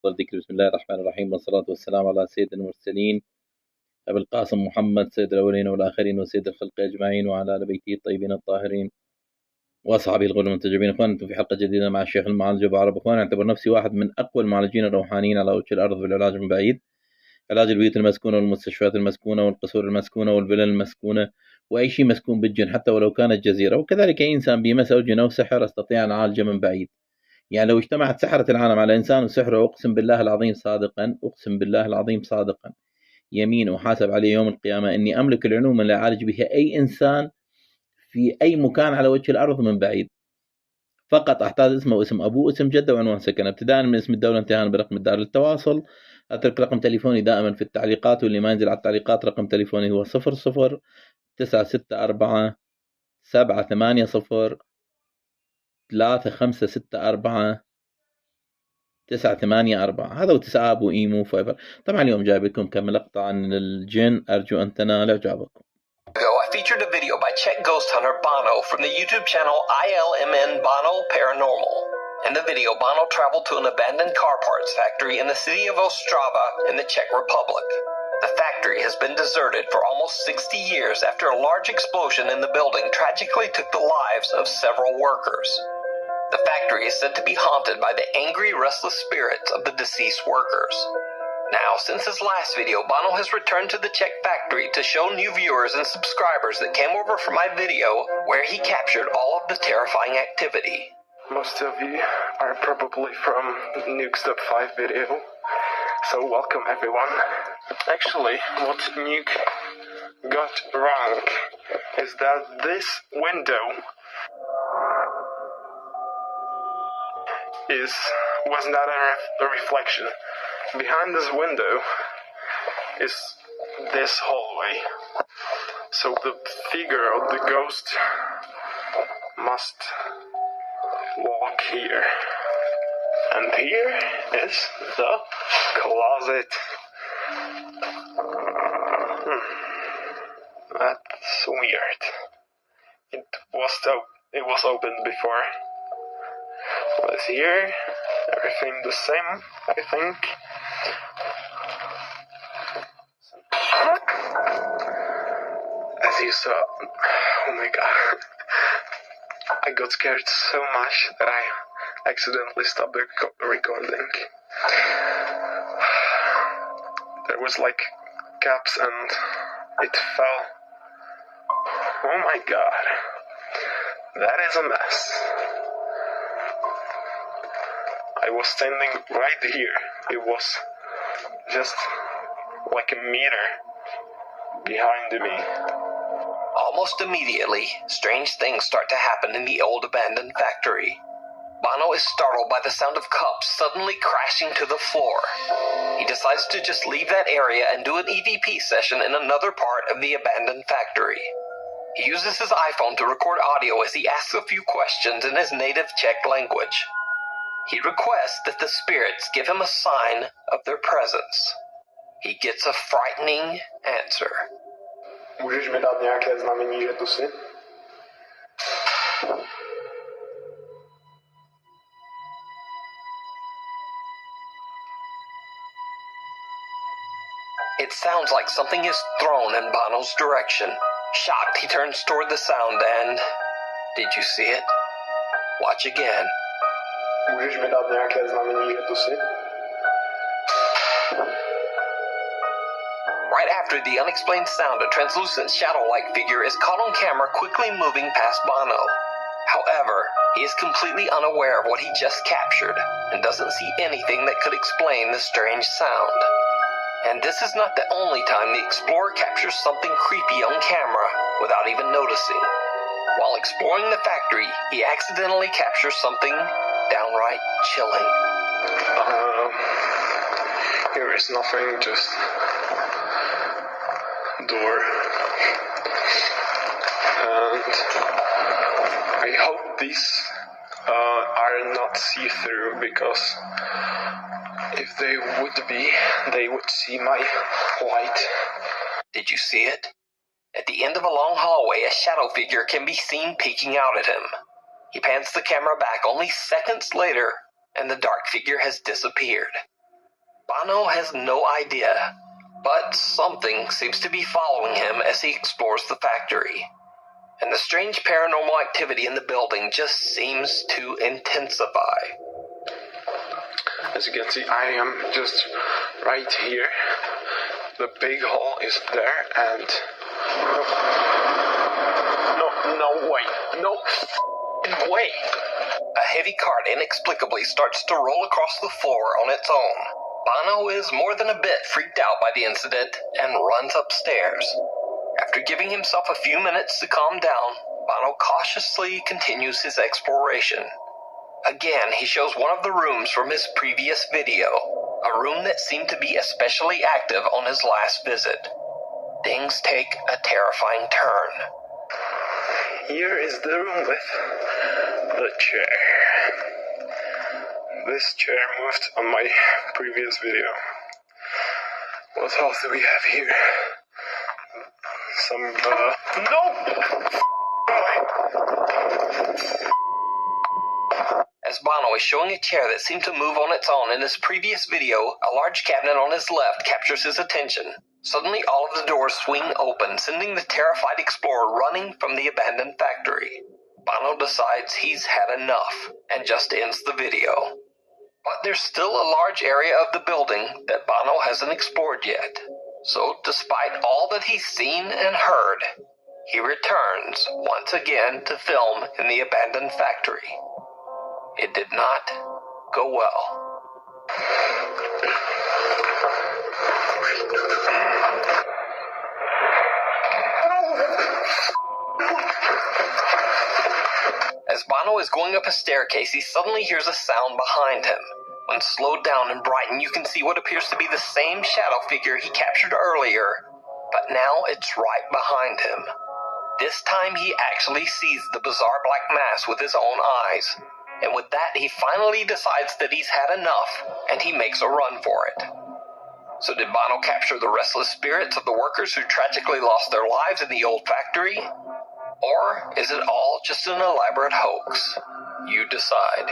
الذكر. بسم الله الرحمن الرحيم، والصلاة والسلام على سيد المرسلين أبي القاسم محمد سيد الأولين والآخرين وسيد الخلق أجمعين وعلى آل بيته الطيبين الطاهرين وأصحابه الغر المنتجبين. إخوان، أنتم في حلقة جديدة مع الشيخ المعالج أبو عرب. إخوان، أعتبر نفسي واحد من أقوى المعالجين الروحانيين على وجه الأرض بالعلاج من بعيد، علاج البيوت المسكونة والمستشفيات المسكونة والقصور المسكونة والفلل المسكونة وأي شيء مسكون بالجن حتى ولو كانت جزيرة. وكذلك أي إنسان بمس أو جن أو سحر أستطيع أن أعالجه من بعيد. يعني لو اجتمعت سحرة العالم على إنسان وسحره، أقسم بالله العظيم صادقا، أقسم بالله العظيم صادقا، يمين أحاسب عليه يوم القيامة، إني أملك العلوم اللي أعالج بها أي إنسان في أي مكان على وجه الأرض من بعيد. فقط أحتاج اسمه واسم أبوه، اسم جده، وعنوان سكنه، ابتداء من اسم الدولة انتهاء برقم الدار. للتواصل أترك رقم تليفوني دائما في التعليقات، واللي ما ينزل على التعليقات رقم تليفوني هو 00-964 780 3564 984. هذا واتساب وإيمو وفايبر. طبعا اليوم جايب لكم كم مقطع عن الجن، أرجو أن تنال إعجابكم. I featured a video by Czech ghost hunter Bono from the YouTube channel ILMN Bono Paranormal. In the video, Bono traveled to an abandoned car parts factory in the city of Ostrava in the Czech Republic. The factory has been deserted for almost 60 years after a large explosion in the building tragically took the lives of several workers. The factory is said to be haunted by the angry, restless spirits of the deceased workers. Now, since his last video, Bono has returned to the Czech factory to show new viewers and subscribers that came over for my video where he captured all of the terrifying activity. Most of you are probably from Nuke Step 5 video, so welcome everyone. Actually, what Nuke got wrong is that this window was not a reflection. Behind this window is this hallway. So the figure of the ghost must walk here. And here is the closet. That's weird. It was opened before. Let's here. Everything the same, I think. As you saw, oh my god, I got scared so much that I accidentally stopped the recording. There was like gaps and it fell. Oh my god, that is a mess. I was standing right here. It was just like a meter behind me. Almost immediately, strange things start to happen in the old abandoned factory. Bono is startled by the sound of cups suddenly crashing to the floor. He decides to just leave that area and do an EVP session in another part of the abandoned factory. He uses his iPhone to record audio as he asks a few questions in his native Czech language. He requests that the spirits give him a sign of their presence. He gets a frightening answer. Můžeš mi dát nějaké znamení, že tu jsi? It sounds like something is thrown in Bono's direction. Shocked, he turns toward the sound and... Did you see it? Watch again. Můžeš mi dát nějaké znamení, že tu jsi? Right after the unexplained sound, a translucent shadow-like figure is caught on camera quickly moving past Bono. However, he is completely unaware of what he just captured and doesn't see anything that could explain the strange sound. And this is not the only time the explorer captures something creepy on camera without even noticing. While exploring the factory, he accidentally captures something downright chilling. Here is nothing, just door. And I hope these are not see-through, because if they would be, they would see my light. Did you see it? At the end of a long hallway, a shadow figure can be seen peeking out at him. He pans the camera back only seconds later, and the dark figure has disappeared. Bono has no idea, but something seems to be following him as he explores the factory. And the strange paranormal activity in the building just seems to intensify. As you can see, I am just right here. The big hole is there, and no way, no way. A heavy cart inexplicably starts to roll across the floor on its own. Bono is more than a bit freaked out by the incident and runs upstairs. After giving himself a few minutes to calm down, Bono cautiously continues his exploration. Again, he shows one of the rooms from his previous video, a room that seemed to be especially active on his last visit. Things take a terrifying turn. Here is the room with the chair. This chair moved on my previous video. What else do we have here? Some, no! As Bono is showing a chair that seemed to move on its own in his previous video, a large cabinet on his left captures his attention. Suddenly, all of the doors swing open, sending the terrified explorer running from the abandoned factory. Bono decides he's had enough and just ends the video. But there's still a large area of the building that Bono hasn't explored yet. So, despite all that he's seen and heard, he returns once again to film in the abandoned factory. It did not go well. As Bono is going up a staircase, he suddenly hears a sound behind him. When slowed down and brightened, you can see what appears to be the same shadow figure he captured earlier, but now it's right behind him. This time he actually sees the bizarre black mass with his own eyes, and with that he finally decides that he's had enough, and he makes a run for it. So did Bono capture the restless spirits of the workers who tragically lost their lives in the old factory? Or is it all just an elaborate hoax? You decide.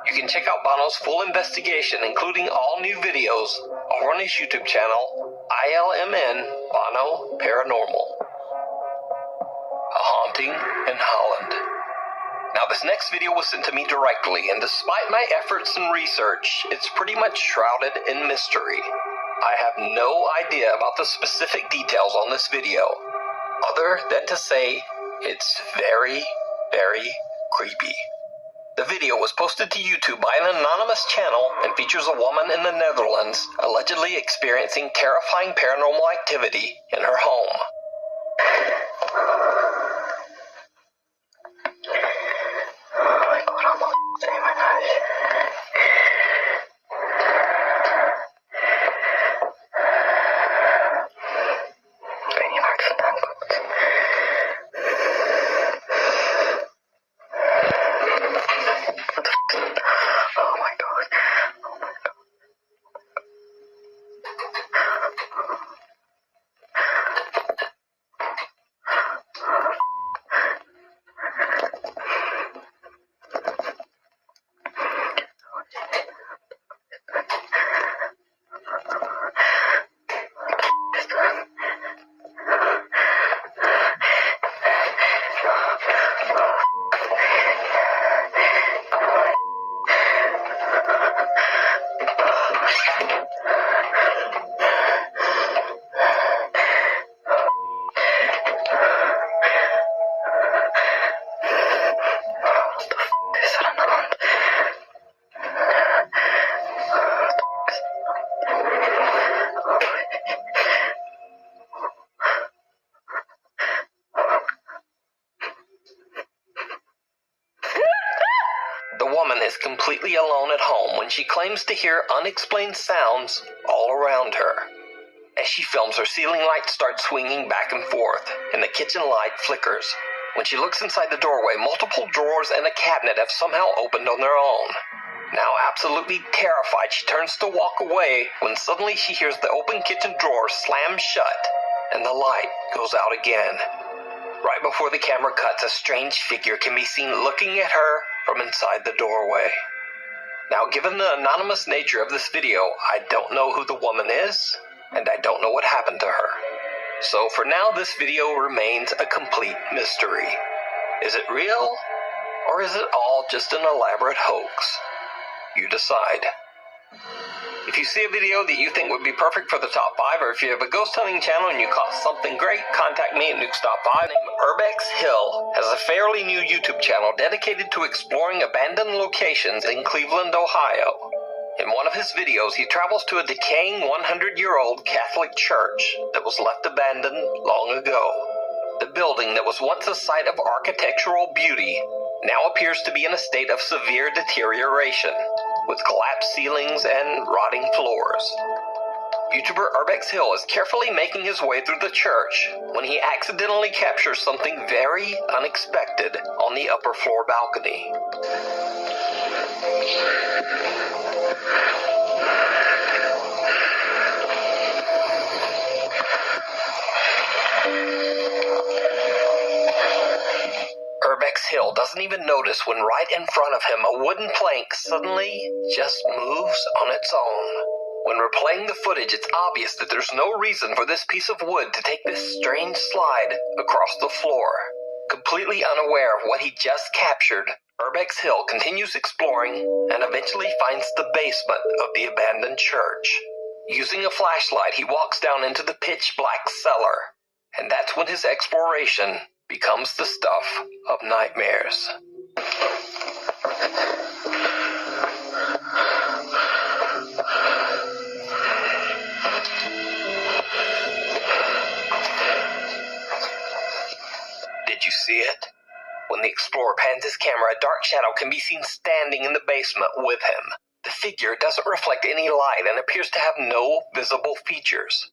You can check out Bono's full investigation, including all new videos, over on his YouTube channel, ILMN Bono Paranormal. A haunting in Holland. Now, this next video was sent to me directly, and despite my efforts and research, it's pretty much shrouded in mystery. I have no idea about the specific details on this video, other than to say it's very, very creepy. The video was posted to YouTube by an anonymous channel and features a woman in the Netherlands allegedly experiencing terrifying paranormal activity in her home. Is completely alone at home when she claims to hear unexplained sounds all around her. As she films, her ceiling lights start swinging back and forth, and the kitchen light flickers. When she looks inside the doorway, multiple drawers and a cabinet have somehow opened on their own. Now absolutely terrified, she turns to walk away when suddenly she hears the open kitchen drawer slam shut, and the light goes out again. Right before the camera cuts, a strange figure can be seen looking at her from inside the doorway. Now, given the anonymous nature of this video, I don't know who the woman is, and I don't know what happened to her. So for now, this video remains a complete mystery. Is it real, or is it all just an elaborate hoax? You decide. If you see a video that you think would be perfect for the top 5, or if you have a ghost hunting channel and you caught something great, contact me at Nuke's Top 5. Urbex Hill has a fairly new YouTube channel dedicated to exploring abandoned locations in Cleveland, Ohio. In one of his videos, he travels to a decaying 100-year-old Catholic church that was left abandoned long ago. The building that was once a site of architectural beauty now appears to be in a state of severe deterioration, with collapsed ceilings and rotting floors. YouTuber Urbex Hill is carefully making his way through the church when he accidentally captures something very unexpected on the upper floor balcony. Urbex Hill doesn't even notice when right in front of him a wooden plank suddenly just moves on its own. When replaying the footage, it's obvious that there's no reason for this piece of wood to take this strange slide across the floor. Completely unaware of what he just captured, Urbex Hill continues exploring and eventually finds the basement of the abandoned church. Using a flashlight, he walks down into the pitch-black cellar, and that's when his exploration becomes the stuff of nightmares. Did you see it? When the explorer pans his camera, a dark shadow can be seen standing in the basement with him. The figure doesn't reflect any light and appears to have no visible features.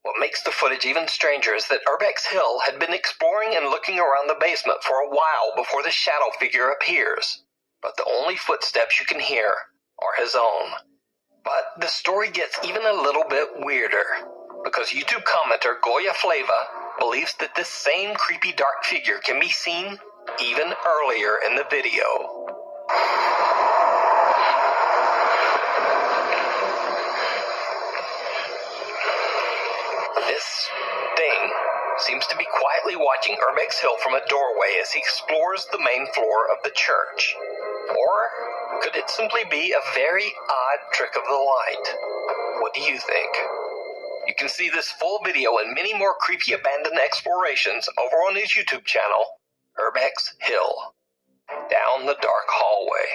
What makes the footage even stranger is that Urbex Hill had been exploring and looking around the basement for a while before the shadow figure appears. But the only footsteps you can hear are his own. But the story gets even a little bit weirder, because YouTube commenter Goya Flava believes that this same creepy dark figure can be seen even earlier in the video. This thing seems to be quietly watching Urbex Hill from a doorway as he explores the main floor of the church. Or could it simply be a very odd trick of the light? What do you think? You can see this full video and many more creepy abandoned explorations over on his YouTube channel, Urbex Hill. Down the dark hallway.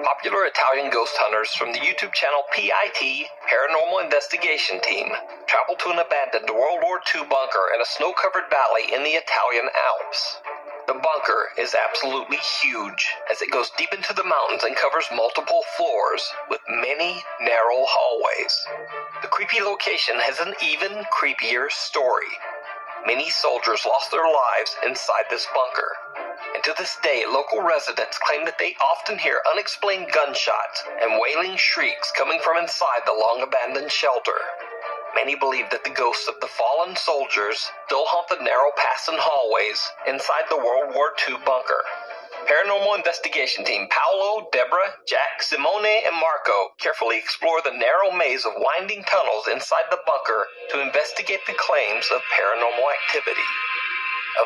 Popular Italian ghost hunters from the YouTube channel PIT, Paranormal Investigation Team, travel to an abandoned World War II bunker in a snow-covered valley in the Italian Alps. The bunker is absolutely huge, as it goes deep into the mountains and covers multiple floors, with many narrow hallways. The creepy location has an even creepier story. Many soldiers lost their lives inside this bunker. And to this day, local residents claim that they often hear unexplained gunshots and wailing shrieks coming from inside the long-abandoned shelter. Many believe that the ghosts of the fallen soldiers still haunt the narrow paths and hallways inside the World War II bunker. Paranormal Investigation Team Paolo, Deborah, Jack, Simone, and Marco carefully explore the narrow maze of winding tunnels inside the bunker to investigate the claims of paranormal activity.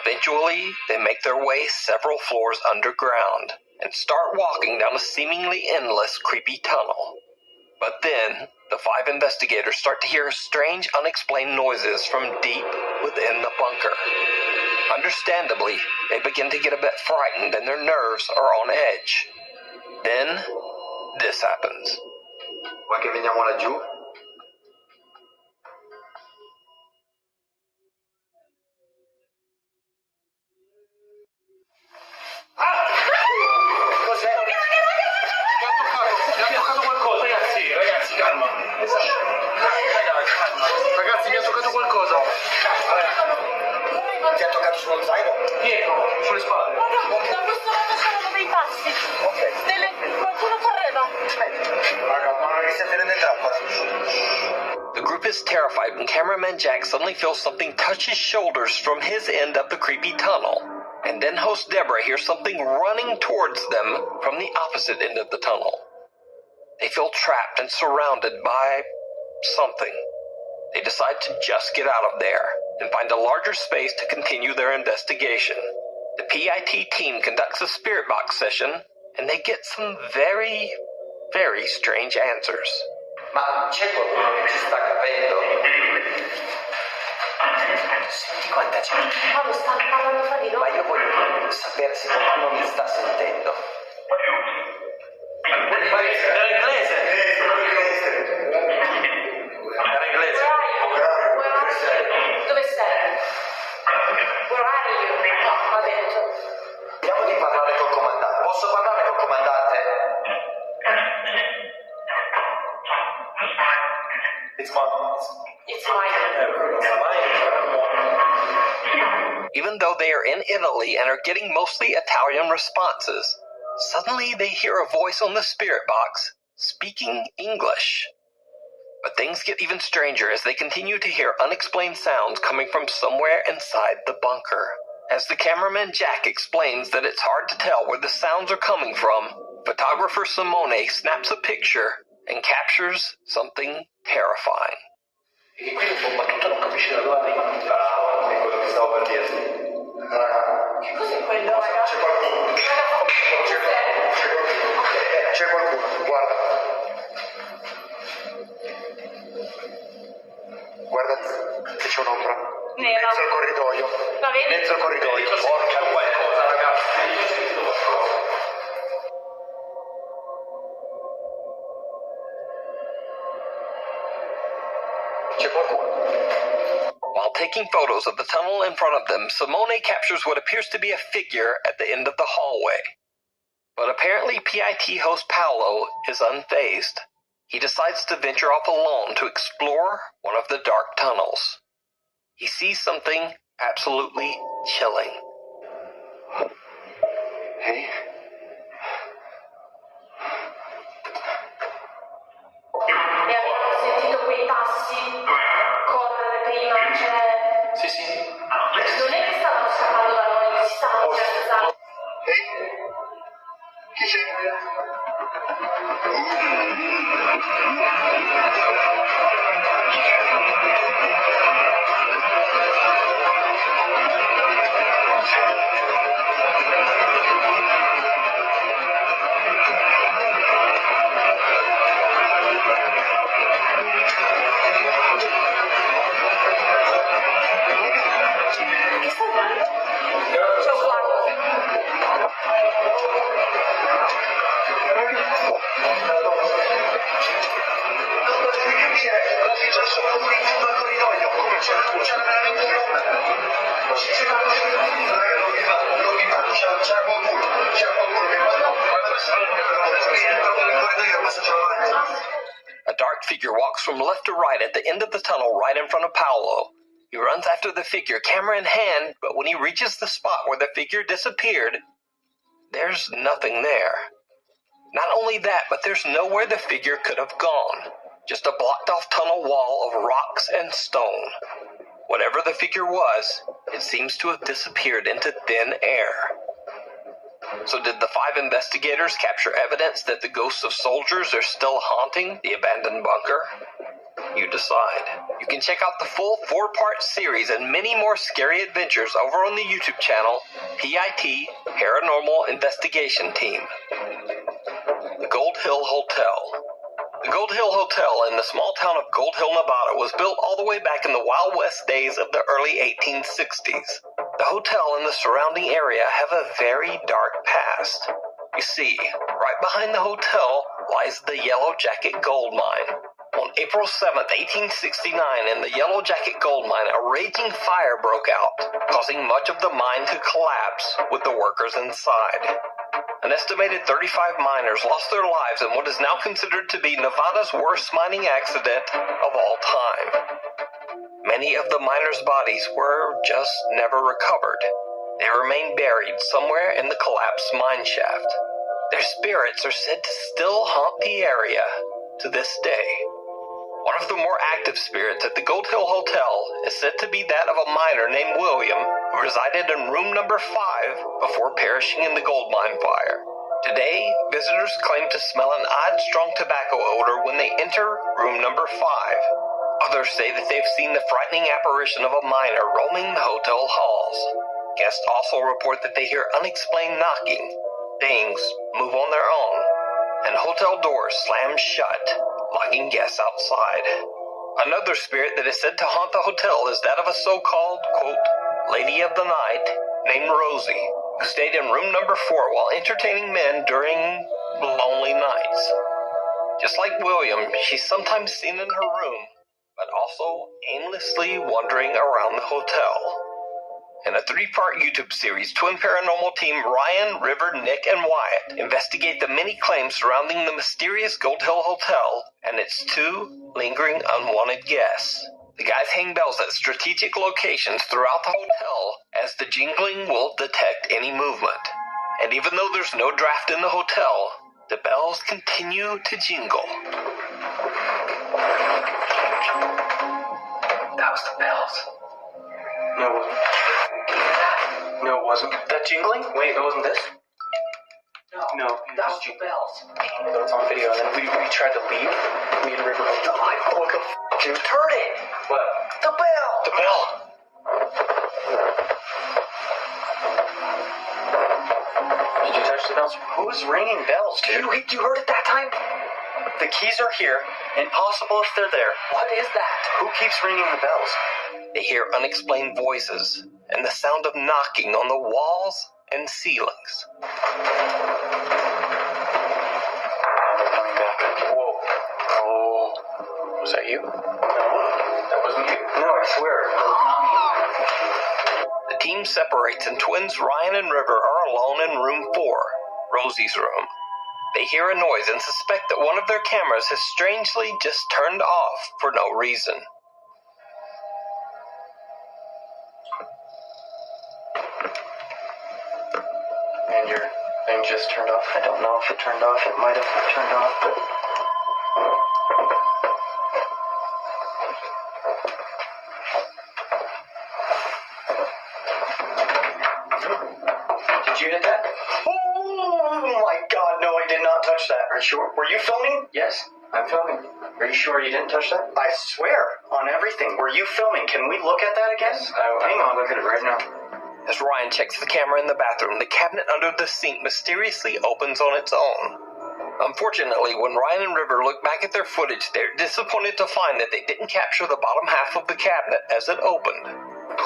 Eventually, they make their way several floors underground and start walking down a seemingly endless, creepy tunnel. But then, the 5 investigators start to hear strange, unexplained noises from deep within the bunker. Understandably, they begin to get a bit frightened and their nerves are on edge. Then, this happens. Vuoi che veniamo laggiù? Cos'è? Mi ha toccato qualcosa, ragazzi, calma. Ragazzi, mi ha toccato qualcosa. Ti ha toccato sullo zaino? Dietro, sulle spalle. Da questo lato c'erano dei passi. Ok. Qualcuno correva. Raga, ma non siete nelle trappole. The group is terrified when cameraman Jack suddenly feels something touch his shoulders from his end of the creepy tunnel. And then host Deborah hears something running towards them from the opposite end of the tunnel. They feel trapped and surrounded by something. They decide to just get out of there and find a larger space to continue their investigation. The PIT team conducts a spirit box session, and they get some very, very strange answers. Ma c'è qualcuno che ci sta capendo? Senti quanta gente. Paolo, stanno parlando fra di Ma loro. io voglio sapere se qualcuno mi sta sentendo. Era inglese. Era inglese. Where are you? Dove sei? Where are you? Ha detto. Vediamo di parlare col comandante. Posso parlare col comandante? It's mine. It's mine. Even though they are in Italy and are getting mostly Italian responses, suddenly they hear a voice on the spirit box speaking English. But things get even stranger as they continue to hear unexplained sounds coming from somewhere inside the bunker. As the cameraman Jack explains that it's hard to tell where the sounds are coming from, photographer Simone snaps a picture and captures something terrifying. E qui un po' battuto non capisci da dove arriva. Bravo, è quello che stavo per dirti. Che cos'è quello, raga? C'è qualcuno. C'è qualcuno, guarda. Guarda che c'è un'ombra. Nera. Mezzo al corridoio. La vedi? Mezzo al corridoio. Porca qualcosa, ragazzi. Io ho sentito qualcosa. C'è qualcuno. While taking photos of the tunnel in front of them, Simone captures what appears to be a figure at the end of the hallway. But apparently PIT host Paolo is unfazed. He decides to venture off alone to explore one of the dark tunnels. He sees something absolutely chilling. Hey. E abbiamo sentito quei passi correre prima, cioè... Sì. Non è che stavano scappando da noi, si stavano scherzando. Ehi. Chi c'è? Che stai fando? C'è un guardo. C'era veramente un nome. C'era qualcuno che A dark figure walks from left to right at the end of the tunnel right in front of Paolo. He runs after the figure, camera in hand, but when he reaches the spot where the figure disappeared, there's nothing there. Not only that, but there's nowhere the figure could have gone. Just a blocked-off tunnel wall of rocks and stone. Whatever the figure was, it seems to have disappeared into thin air. So did the 5 investigators capture evidence that the ghosts of soldiers are still haunting the abandoned bunker? You decide. You can check out the full 4-part series and many more scary adventures over on the YouTube channel PIT Paranormal Investigation Team. The Gold Hill Hotel. The Gold Hill Hotel in the small town of Gold Hill, Nevada was built all the way back in the Wild West days of the early 1860s. The hotel and the surrounding area have a very dark past. You see, right behind the hotel lies the Yellow Jacket Gold Mine. On April 7th, 1869, in the Yellow Jacket Gold Mine, a raging fire broke out, causing much of the mine to collapse with the workers inside. An estimated 35 miners lost their lives in what is now considered to be Nevada's worst mining accident of all time. Many of the miners' bodies were just never recovered. They remain buried somewhere in the collapsed mine shaft. Their spirits are said to still haunt the area to this day. One of the more active spirits at the Gold Hill Hotel is said to be that of a miner named William, who resided in room number 5 before perishing in the gold mine fire. Today, visitors claim to smell an odd, strong tobacco odor when they enter room number 5. Others say that they've seen the frightening apparition of a miner roaming the hotel halls. Guests also report that they hear unexplained knocking, things move on their own, and hotel doors slam shut, locking guests outside. Another spirit that is said to haunt the hotel is that of a so-called, quote, lady of the night named Rosie, who stayed in room number 4 while entertaining men during lonely nights. Just like William, she's sometimes seen in her room, but also aimlessly wandering around the hotel. In a 3-part YouTube series, Twin Paranormal team Ryan, River, Nick, and Wyatt investigate the many claims surrounding the mysterious Gold Hill Hotel and its 2 lingering unwanted guests. The guys hang bells at strategic locations throughout the hotel as the jingling will detect any movement. And even though there's no draft in the hotel, the bells continue to jingle. That was the bells. No, it wasn't. No, it wasn't. That jingling? Wait, it wasn't this? No. That was the bells. It's on video, and then we tried to leave. Me and River both died. What the f***, dude? Turn it! What? The bell! The bell! Did you touch the bells? Who's ringing bells, dude? You heard it that time? The keys are here. Impossible if they're there. What is that? Who keeps ringing the bells? They hear unexplained voices and the sound of knocking on the walls and ceilings. They're coming back. Whoa. Oh. Was that you? No, that wasn't you. No, I swear. That was not me. The team separates and twins Ryan and River are alone in room 4, Rosie's room. They hear a noise and suspect that one of their cameras has strangely just turned off for no reason. And your thing just turned off. I don't know if it turned off. It might have turned off, but... Did you hit that? Oh my god, no, I did not touch that. Are you sure? Were you filming? Yes, I'm filming. Are you sure you didn't touch that? I swear, on everything. Were you filming? Can we look at that again? Hang on, look at it right now. As Ryan checks the camera in the bathroom, the cabinet under the sink mysteriously opens on its own. Unfortunately, when Ryan and River look back at their footage, they're disappointed to find that they didn't capture the bottom half of the cabinet as it opened.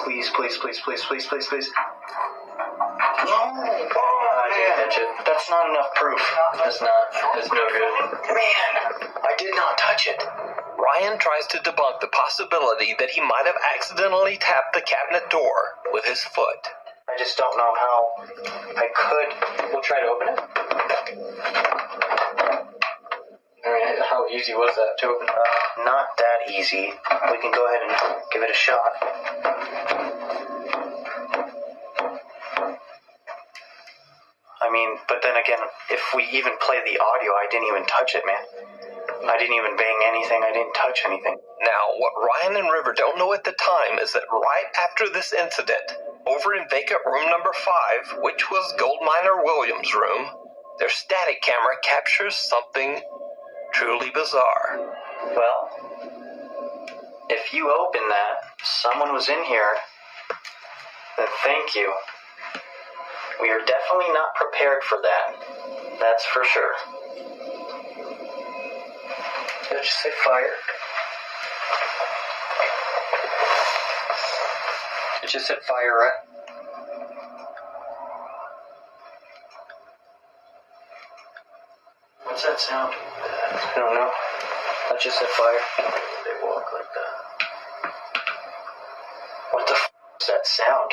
Please, please, please, please, please, please, please. No! Oh, man. That's not enough proof. That's no good. Man, I did not touch it. Ryan tries to debunk the possibility that he might have accidentally tapped the cabinet door with his foot. I just don't know how I could. We'll try to open it. I mean, how easy was that to open? Not that easy. We can go ahead and give it a shot. I mean, but then again, if we even play the audio, I didn't even touch it, man. I didn't even bang anything. I didn't touch anything. Now, what Ryan and River don't know at the time is that right after this incident, over in vacant room number 5, which was Gold Miner Williams' room, their static camera captures something truly bizarre. Well, if you open that, someone was in here, then thank you. We are definitely not prepared for that. That's for sure. Did it just say fire? It just said fire, right? What's that sound? I don't know. That just said fire. They walk like that. What the f*** is that sound?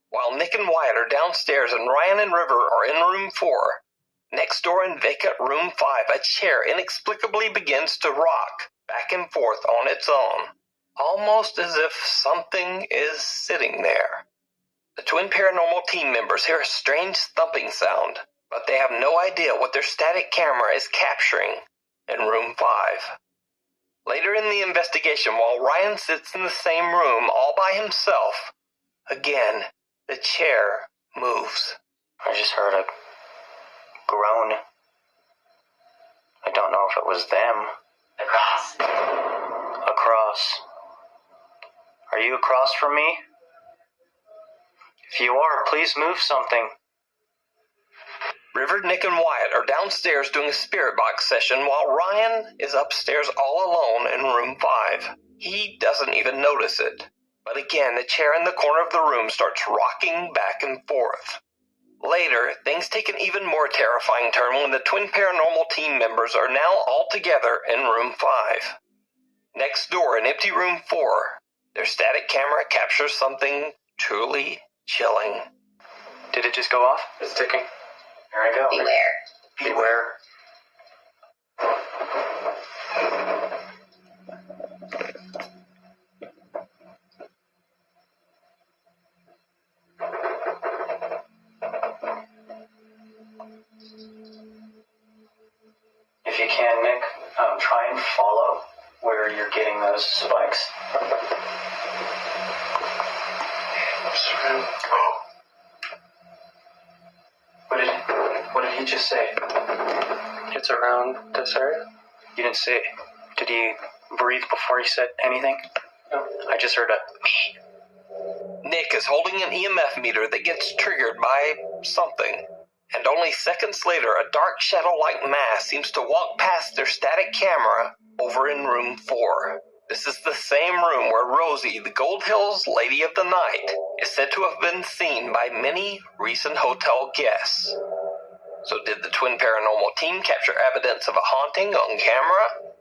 While Nick and Wyatt are downstairs and Ryan and River are in room 4, next door in vacant room 5, a chair inexplicably begins to rock back and forth on its own, almost as if something is sitting there. The Twin Paranormal team members hear a strange thumping sound, but they have no idea what their static camera is capturing in room 5. Later in the investigation, while Ryan sits in the same room all by himself, again, the chair moves. I just heard a groan. I don't know if it was them. Across. Across. Are you across from me? If you are, please move something. River, Nick, and Wyatt are downstairs doing a spirit box session while Ryan is upstairs all alone in room 5. He doesn't even notice it. But again, the chair in the corner of the room starts rocking back and forth. Later, things take an even more terrifying turn when the twin paranormal team members are now all together in room 5. Next door, in empty room 4, their static camera captures something truly chilling. Did it just go off? It's ticking. Here I go. Beware. If you can, Nick, try and follow where you're getting those spikes. What did he just say? It's around this area? You didn't say it. Did he breathe before he said anything? No. I just heard a me. Nick is holding an EMF meter that gets triggered by something. And only seconds later, a dark shadow-like mass seems to walk past their static camera over in room 4. This is the same room where Rosie, the Gold Hills Lady of the Night, is said to have been seen by many recent hotel guests. So did the twin paranormal team capture evidence of a haunting on camera?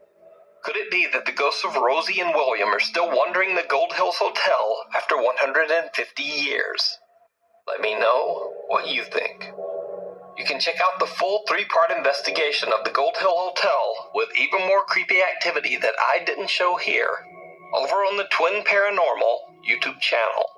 Could it be that the ghosts of Rosie and William are still wandering the Gold Hills Hotel after 150 years? Let me know what you think. You can check out the full 3-part investigation of the Gold Hill Hotel with even more creepy activity that I didn't show here over on the Twin Paranormal YouTube channel.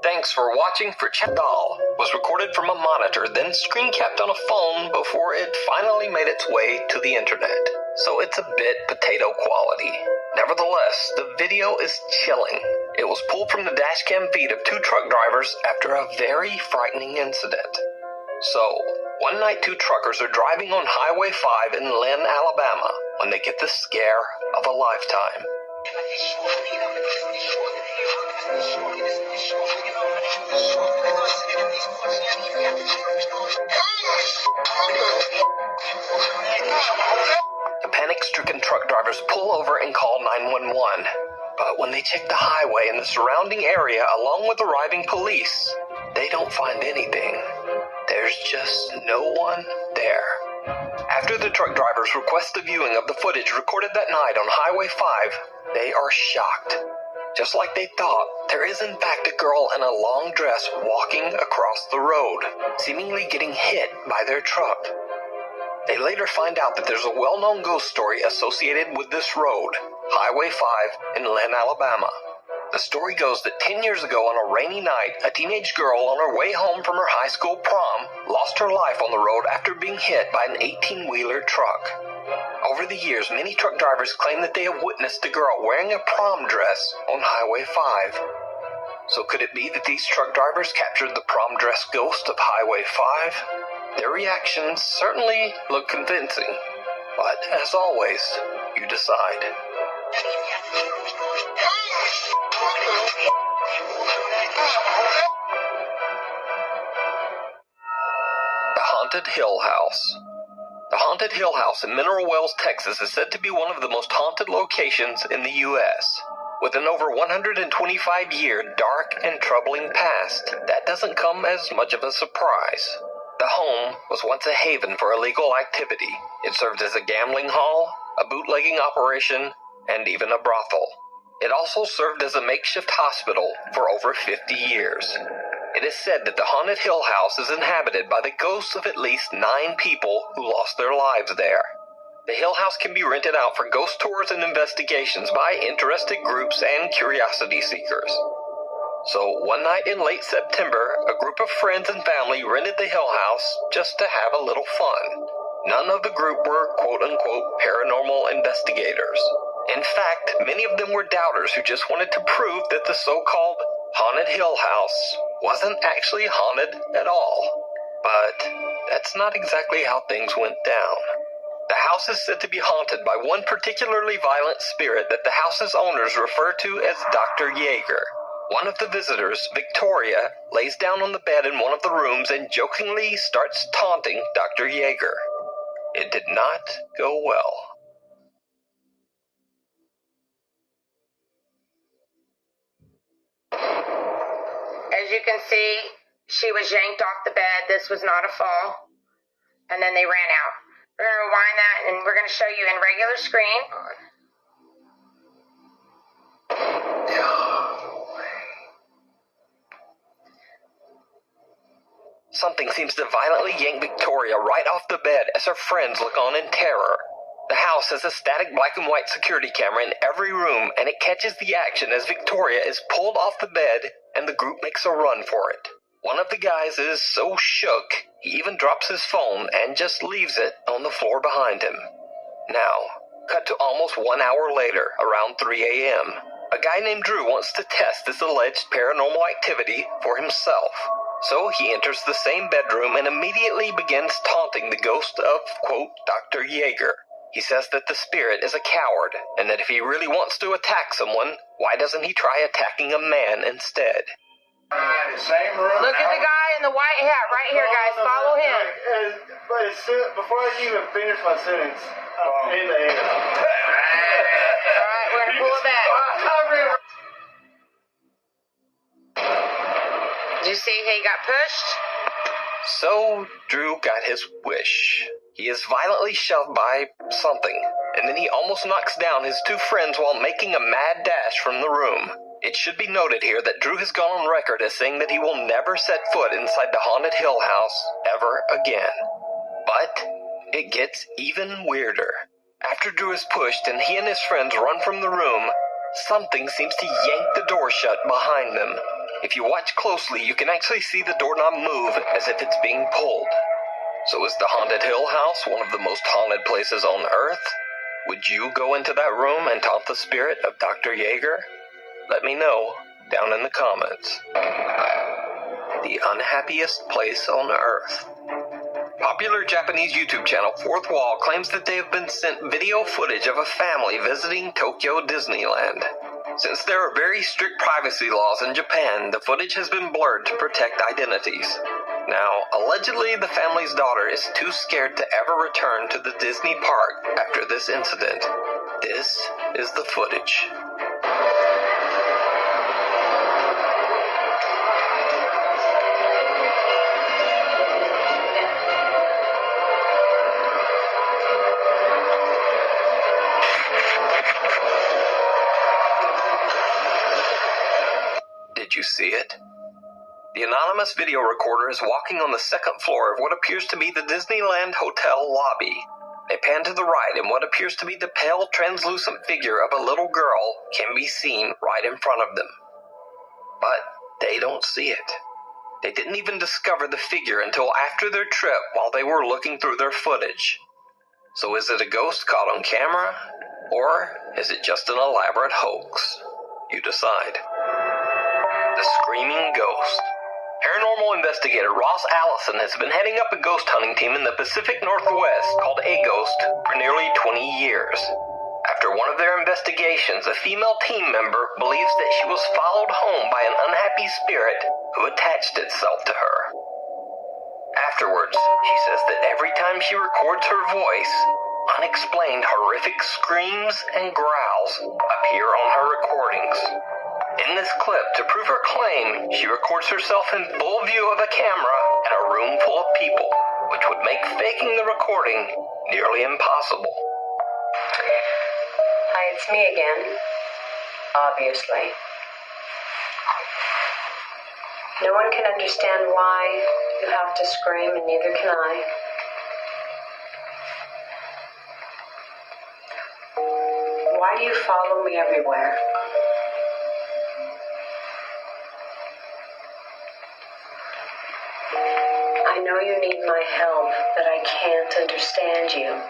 Thanks for watching. For Doll was recorded from a monitor, then screen capped on a phone before it finally made its way to the internet. So it's a bit potato quality. Nevertheless, the video is chilling. It was pulled from the dashcam feed of 2 truck drivers after a very frightening incident. So, one night 2 truckers are driving on Highway 5 in Lynn, Alabama, when they get the scare of a lifetime. The panic-stricken truck drivers pull over and call 911. But when they check the highway and the surrounding area along with arriving police, they don't find anything. There's just no one there. After the truck drivers request a viewing of the footage recorded that night on Highway 5, they are shocked. Just like they thought, there is in fact a girl in a long dress walking across the road, seemingly getting hit by their truck. They later find out that there's a well-known ghost story associated with this road, Highway 5 in Lynn, Alabama. The story goes that 10 years ago on a rainy night, a teenage girl on her way home from her high school prom lost her life on the road after being hit by an 18-wheeler truck. Over the years, many truck drivers claim that they have witnessed a girl wearing a prom dress on Highway 5. So could it be that these truck drivers captured the prom dress ghost of Highway 5? Their reactions certainly look convincing, but as always, you decide. The Haunted Hill House. The Haunted Hill House in Mineral Wells, Texas is said to be one of the most haunted locations in the U.S. With an over 125-year dark and troubling past, that doesn't come as much of a surprise. The home was once a haven for illegal activity. It served as a gambling hall, a bootlegging operation, and even a brothel. It also served as a makeshift hospital for over 50 years. It is said that the Haunted Hill House is inhabited by the ghosts of at least 9 people who lost their lives there. The Hill House can be rented out for ghost tours and investigations by interested groups and curiosity seekers. So one night in late September, a group of friends and family rented the Hill House just to have a little fun. None of the group were quote-unquote paranormal investigators. In fact, many of them were doubters who just wanted to prove that the so-called Haunted Hill House wasn't actually haunted at all. But that's not exactly how things went down. The house is said to be haunted by one particularly violent spirit that the house's owners refer to as Dr. Yeager. One of the visitors, Victoria, lays down on the bed in one of the rooms and jokingly starts taunting Dr. Yeager. It did not go well. As you can see, she was yanked off the bed. This was not a fall. And then they ran out. We're going to rewind that, and we're going to show you in regular screen. Something seems to violently yank Victoria right off the bed as her friends look on in terror. The house has a static black and white security camera in every room, and it catches the action as Victoria is pulled off the bed and the group makes a run for it. One of the guys is so shook, he even drops his phone and just leaves it on the floor behind him. Now, cut to almost 1 hour later, around 3 a.m. A guy named Drew wants to test this alleged paranormal activity for himself. So he enters the same bedroom and immediately begins taunting the ghost of, quote, Dr. Yeager. He says that the spirit is a coward, and that if he really wants to attack someone, why doesn't he try attacking a man instead? Same room. Look at the guy in the white hat right here, guys. Follow him. But before I can even finish my sentence, I'm in the air. All right, we're going to pull it back. Did you see how he got pushed? So Drew got his wish. He is violently shoved by something, and then he almost knocks down his two friends while making a mad dash from the room. It should be noted here that Drew has gone on record as saying that he will never set foot inside the haunted Hill House ever again. But it gets even weirder. After Drew is pushed and he and his friends run from the room, something seems to yank the door shut behind them. If you watch closely, you can actually see the doorknob move as if it's being pulled. So is the haunted Hill House one of the most haunted places on Earth? Would you go into that room and taunt the spirit of Dr. Yeager? Let me know down in the comments. The unhappiest place on Earth. Popular Japanese YouTube channel Fourth Wall claims that they have been sent video footage of a family visiting Tokyo Disneyland. Since there are very strict privacy laws in Japan, the footage has been blurred to protect identities. Now, allegedly the family's daughter is too scared to ever return to the Disney park after this incident. This is the footage. Did you see it? The anonymous video recorder is walking on the second floor of what appears to be the Disneyland Hotel lobby. They pan to the right, and what appears to be the pale, translucent figure of a little girl can be seen right in front of them. But they don't see it. They didn't even discover the figure until after their trip while they were looking through their footage. So is it a ghost caught on camera, or is it just an elaborate hoax? You decide. The Screaming Ghost. Paranormal investigator Ross Allison has been heading up a ghost hunting team in the Pacific Northwest called A Ghost for nearly 20 years. After one of their investigations, a female team member believes that she was followed home by an unhappy spirit who attached itself to her. Afterwards, she says that every time she records her voice, unexplained horrific screams and growls appear on her recordings. In this clip, to prove her claim, she records herself in full view of a camera in a room full of people, which would make faking the recording nearly impossible. Hi, it's me again. Obviously. No one can understand why you have to scream, and neither can I. Why do you follow me everywhere? I know you need my help, but I can't understand you.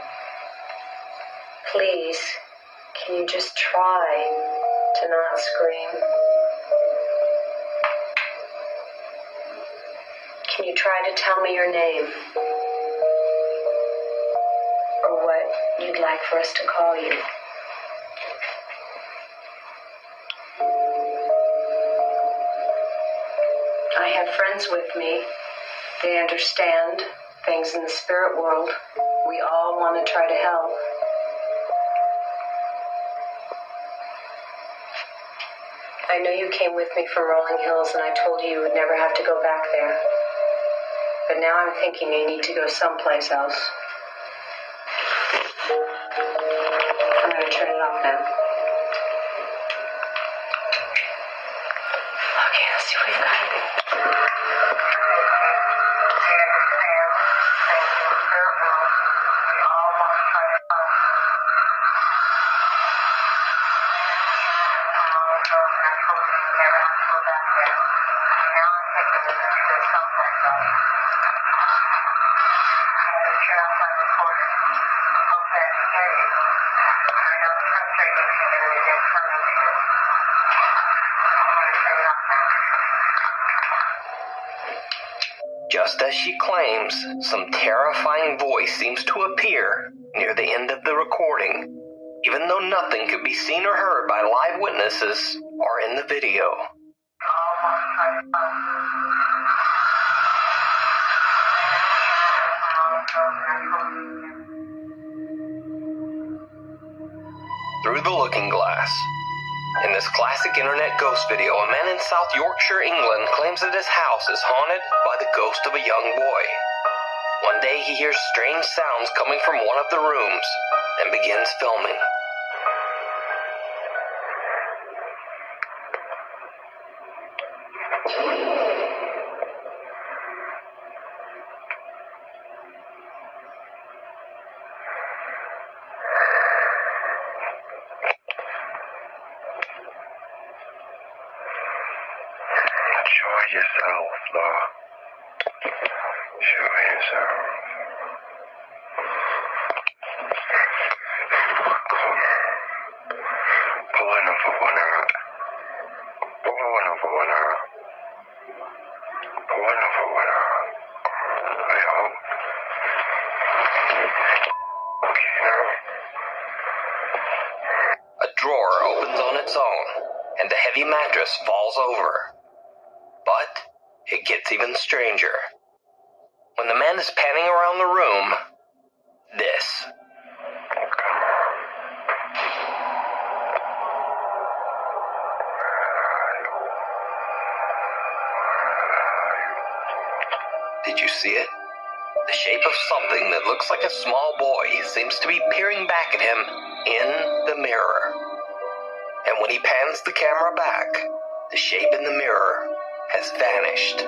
Please, can you just try to not scream? Can Can you try to tell me your name? Or what you'd like for us to call you? I have friends with me. They understand things in the spirit world. We all want to try to help. I know you came with me from Rolling Hills and I told you you would never have to go back there. But now I'm thinking you need to go someplace else. I'm going to turn it off now. Okay, let's see what we've got. Just as she claims, some terrifying voice seems to appear near the end of the recording, even though nothing could be seen or heard by live witnesses or in the video. Through the looking glass. In this classic internet ghost video, a man in South Yorkshire, England, claims that his house is haunted by the ghost of a young boy. One day he hears strange sounds coming from one of the rooms and begins filming. Show yourself, Law. Show yourself. Come. Pull one over one out. Pull one over one out. Pull one over one out. I hope. Okay, now. A drawer opens on its own, and the heavy mattress falls over. But it gets even stranger. When the man is panning around the room, this. Did you see it? The shape of something that looks like a small boy seems to be peering back at him in the mirror. And when he pans the camera back, the shape in the mirror has vanished.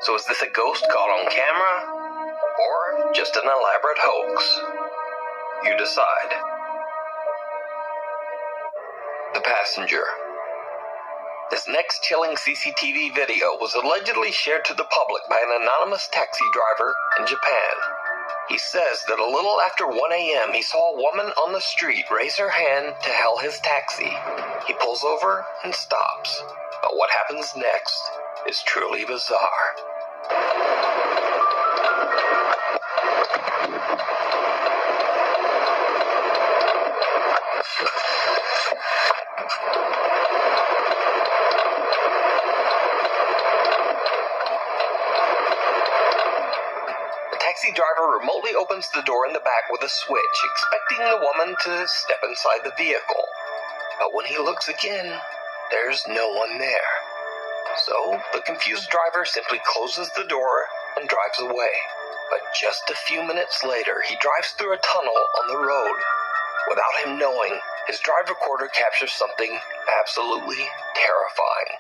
So is this a ghost caught on camera? Or just an elaborate hoax? You decide. The passenger. This next chilling CCTV video was allegedly shared to the public by an anonymous taxi driver in Japan. He says that a little after 1 a.m. he saw a woman on the street raise her hand to hail his taxi. He pulls over and stops. But what happens next is truly bizarre. The taxi driver remotely opens the door in the back with a switch, expecting the woman to step inside the vehicle. But when he looks again, there's no one there. So the confused driver simply closes the door and drives away. But just a few minutes later, he drives through a tunnel on the road. Without him knowing, his drive recorder captures something absolutely terrifying.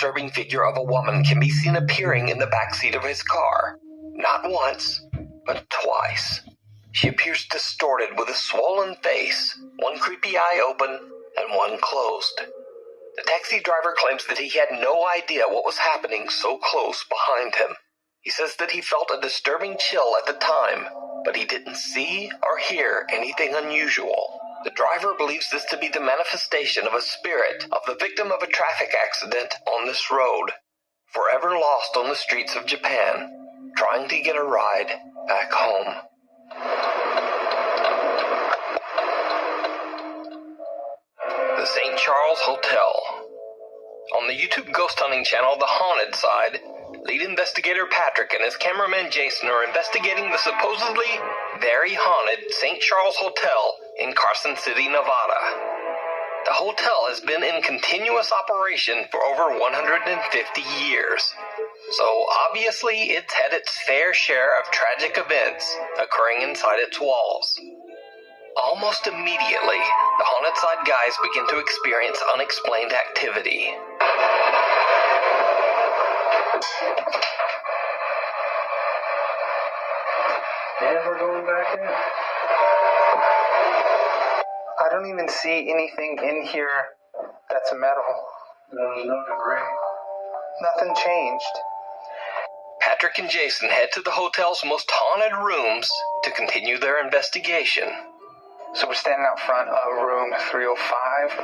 disturbing figure of a woman can be seen appearing in the backseat of his car. Not once, but twice. She appears distorted with a swollen face, one creepy eye open and one closed. The taxi driver claims that he had no idea what was happening so close behind him. He says that he felt a disturbing chill at the time, but he didn't see or hear anything unusual. The driver believes this to be the manifestation of a spirit of the victim of a traffic accident on this road, forever lost on the streets of Japan, trying to get a ride back home. The St. Charles Hotel. On the YouTube ghost hunting channel The Haunted Side, lead investigator Patrick and his cameraman Jason are investigating the supposedly very haunted St. Charles Hotel in Carson City, Nevada. The hotel has been in continuous operation for over 150 years, so obviously it's had its fair share of tragic events occurring inside its walls. Almost immediately, the Haunted Side guys begin to experience unexplained activity. And we're going back in. I don't even see anything in here that's metal. There's no debris. Nothing changed. Patrick and Jason head to the hotel's most haunted rooms to continue their investigation. So we're standing out front of room 305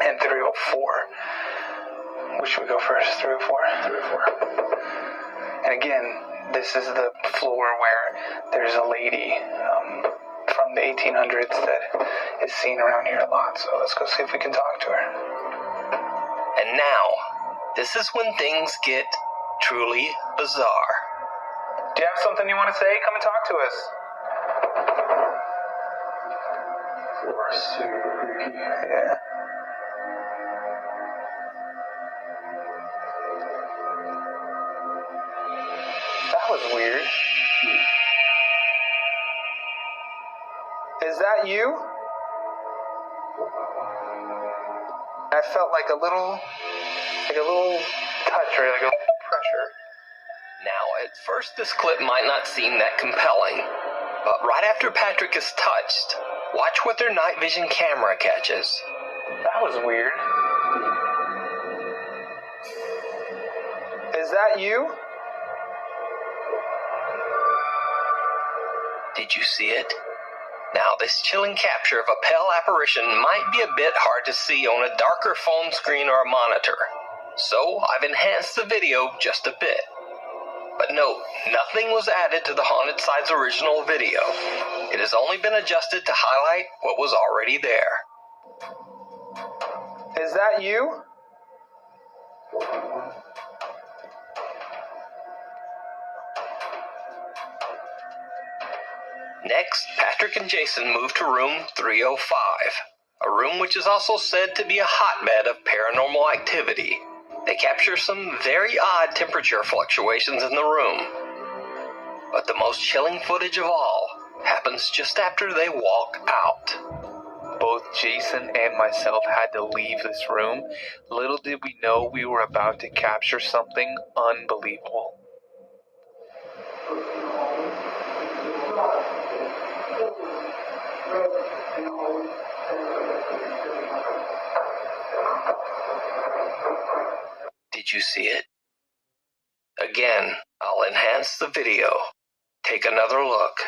and 304. Which should we go first? 304? 304. And again, this is the floor where there's a lady from the 1800s that is seen around here a lot. So let's go see if we can talk to her. And now, this is when things get truly bizarre. Do you have something you want to say? Come and talk to us. Super creaky. Yeah. That was weird. Is that you? I felt like a little touch or like a little pressure. Now, at first this clip might not seem that compelling, but right after Patrick is touched, watch what their night vision camera catches. That was weird. Is that you? Did you see it? Now, this chilling capture of a pale apparition might be a bit hard to see on a darker phone screen or a monitor, so I've enhanced the video just a bit. But note, nothing was added to the Haunted Side's original video. It has only been adjusted to highlight what was already there. Is that you? Next, Patrick and Jason move to room 305, a room which is also said to be a hotbed of paranormal activity. They capture some very odd temperature fluctuations in the room. But the most chilling footage of all happens just after they walk out. Both Jason and myself had to leave this room. Little did we know we were about to capture something unbelievable. Did you see it? Again, I'll enhance the video. Take another look.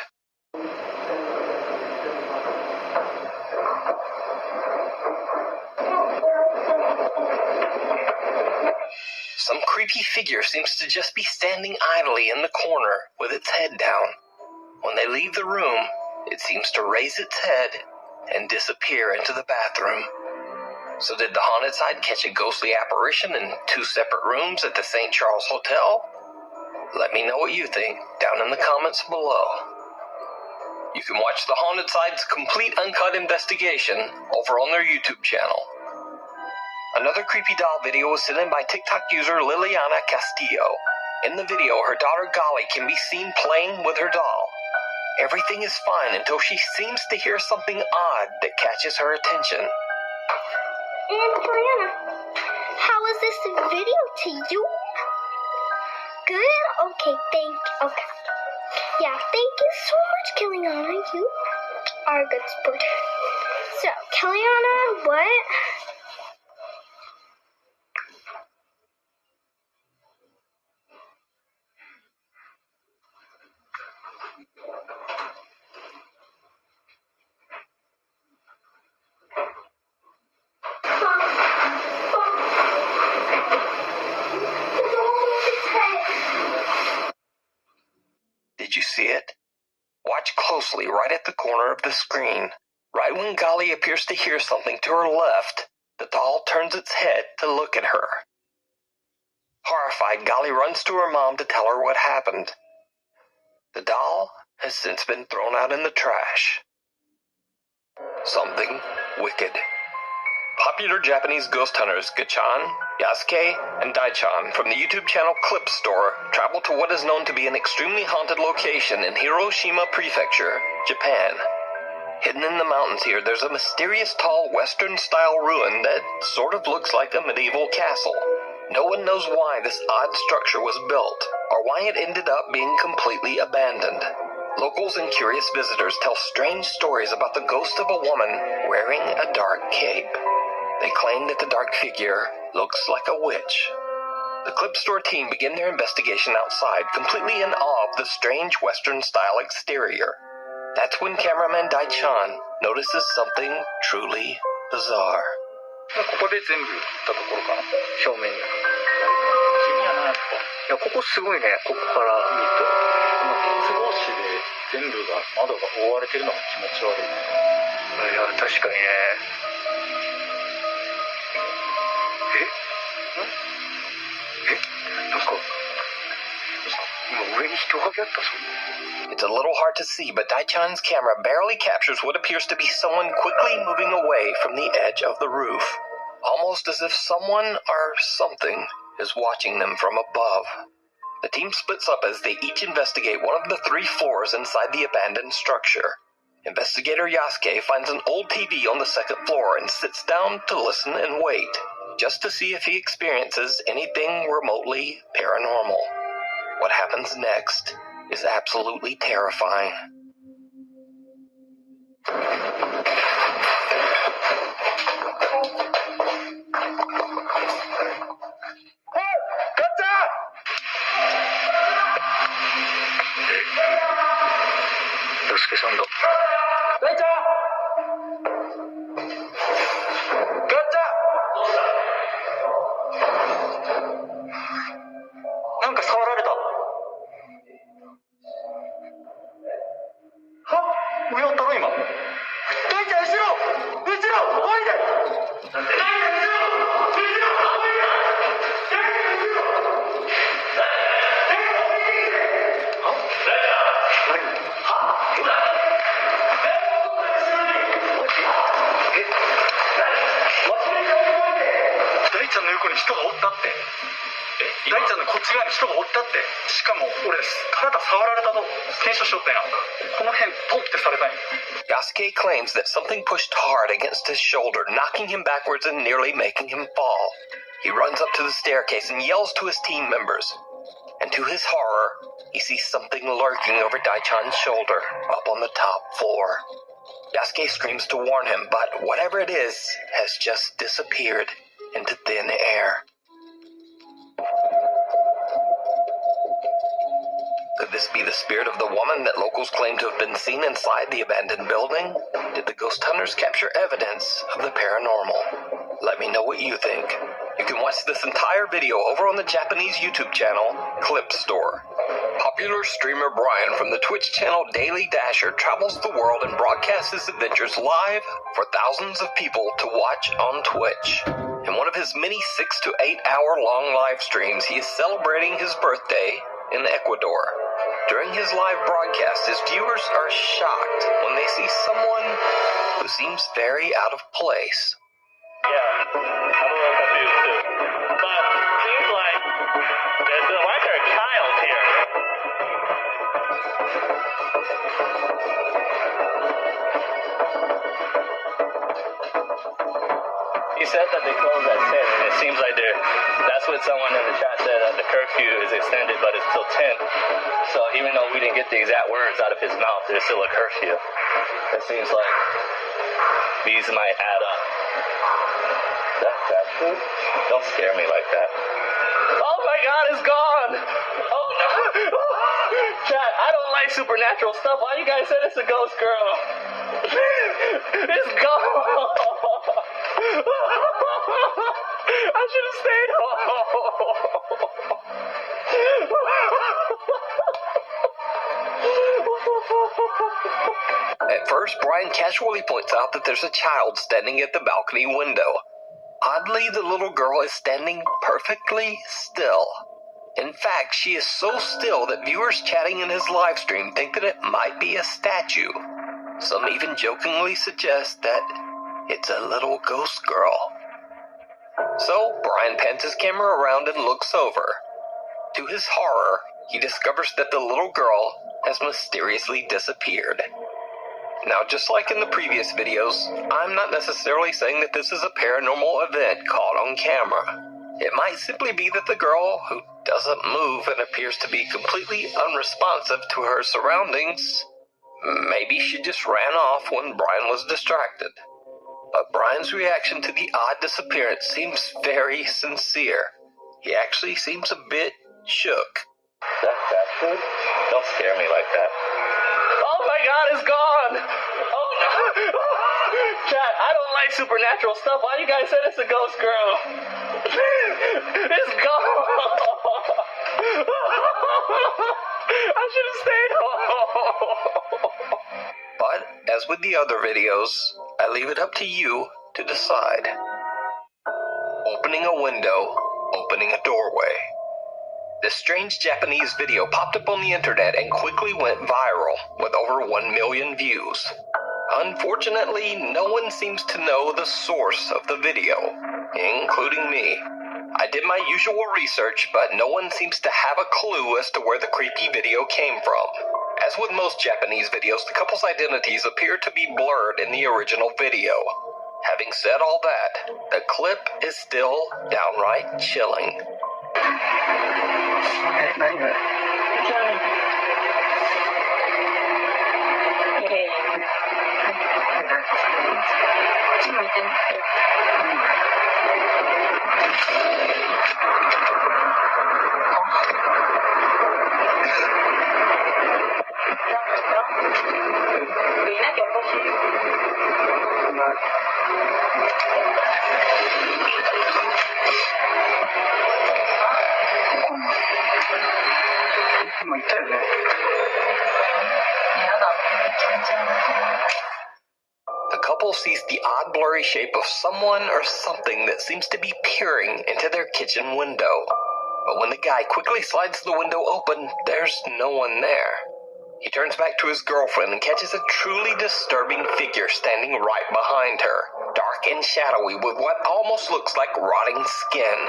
Some creepy figure seems to just be standing idly in the corner with its head down. When they leave the room, it seems to raise its head and disappear into the bathroom. So did the Haunted Side catch a ghostly apparition in two separate rooms at the St. Charles Hotel? Let me know what you think down in the comments below. You can watch the Haunted Side's complete uncut investigation over on their YouTube channel. Another creepy doll video was sent in by TikTok user Liliana Castillo. In the video, her daughter Golly can be seen playing with her doll. Everything is fine until she seems to hear something odd that catches her attention. Aunt Joanna, how was this video to you? Good? Okay, okay. Yeah, thank you so much, Kiliana. You are a good sport. So, Kiliana, what? Did you see it? Watch closely right at the corner of the screen. Right when Gali appears to hear something to her left, the doll turns its head to look at her. Horrified, Gali runs to her mom to tell her what happened. The doll has since been thrown out in the trash. Something wicked. Popular Japanese ghost hunters Gachan, Yasuke, and Daichan from the YouTube channel Clip Store travel to what is known to be an extremely haunted location in Hiroshima Prefecture, Japan. Hidden in the mountains here, there's a mysterious tall Western-style ruin that sort of looks like a medieval castle. No one knows why this odd structure was built, or why it ended up being completely abandoned. Locals and curious visitors tell strange stories about the ghost of a woman wearing a dark cape. They claim that the dark figure looks like a witch. The Clip Store team begin their investigation outside, completely in awe of the strange Western-style exterior. That's when cameraman Daichan notices something truly bizarre. ここで全部行ったところかな、正面に。君は何やった？いや、ここすごいね、ここから見ると。鉄格子で全部が、窓が覆われてるのが気持ち悪い。いや、確かにね。なんか、今上に人影あったぞ。 It's a little hard to see, but Daichan's camera barely captures what appears to be someone quickly moving away from the edge of the roof, almost as if someone or something is watching them from above. The team splits up as they each investigate one of the 3 floors inside the abandoned structure. Investigator Yasuke finds an old TV on the 2nd floor and sits down to listen and wait, just to see if he experiences anything remotely paranormal. What happens next is absolutely terrifying. Yasuke claims that something pushed hard against his shoulder, knocking him backwards and nearly making him fall. He runs up to the staircase and yells to his team members. And to his horror, he sees something lurking over Daichan's shoulder, up on the top floor. Yasuke screams to warn him, but whatever it is has just disappeared into thin air. Could this be the spirit of the woman that locals claim to have been seen inside the abandoned building? Did the ghost hunters capture evidence of the paranormal? Let me know what you think. You can watch this entire video over on the Japanese YouTube channel, Clip Store. Popular streamer Brian from the Twitch channel Daily Dasher travels the world and broadcasts his adventures live for thousands of people to watch on Twitch. In one of his many 6 to 8 hour long live streams, he is celebrating his birthday in Ecuador. During his live broadcast, his viewers are shocked when they see someone who seems very out of place. Yeah, I'm a little confused too. But it seems like why is there a child here? He said said that they close at 10, and it seems like that's what someone in the chat said, that the curfew is extended, but it's till 10. So even though we didn't get the exact words out of his mouth, there's still a curfew. It seems like these might add up. That's true? Don't scare me like that. Oh my God, it's gone! Oh no! Chat, I don't like supernatural stuff. Why you guys said it's a ghost girl? It's gone! I should have stayed home. At first, Brian casually points out that there's a child standing at the balcony window. Oddly, the little girl is standing perfectly still. In fact, she is so still that viewers chatting in his live stream think that it might be a statue. Some even jokingly suggest that it's a little ghost girl. So, Brian pans his camera around and looks over. To his horror, he discovers that the little girl has mysteriously disappeared. Now, just like in the previous videos, I'm not necessarily saying that this is a paranormal event caught on camera. It might simply be that the girl, who doesn't move and appears to be completely unresponsive to her surroundings, maybe she just ran off when Brian was distracted. But Brian's reaction to the odd disappearance seems very sincere. He actually seems a bit shook. That's true? Don't scare me like that. Oh my God, it's gone! Oh no! Chat, I don't like supernatural stuff. Why you guys said it's a ghost girl? It's gone! I should have stayed home. But, as with the other videos, I leave it up to you to decide. Opening a window, opening a doorway. This strange Japanese video popped up on the internet and quickly went viral, with over 1 million views. Unfortunately, no one seems to know the source of the video, including me. I did my usual research, but no one seems to have a clue as to where the creepy video came from. As with most Japanese videos, the couple's identities appear to be blurred in the original video. Having said all that, the clip is still downright chilling. The couple sees the odd blurry shape of someone or something that seems to be peering into their kitchen window. But when the guy quickly slides the window open, there's no one there. He turns back to his girlfriend and catches a truly disturbing figure standing right behind her, dark and shadowy with what almost looks like rotting skin.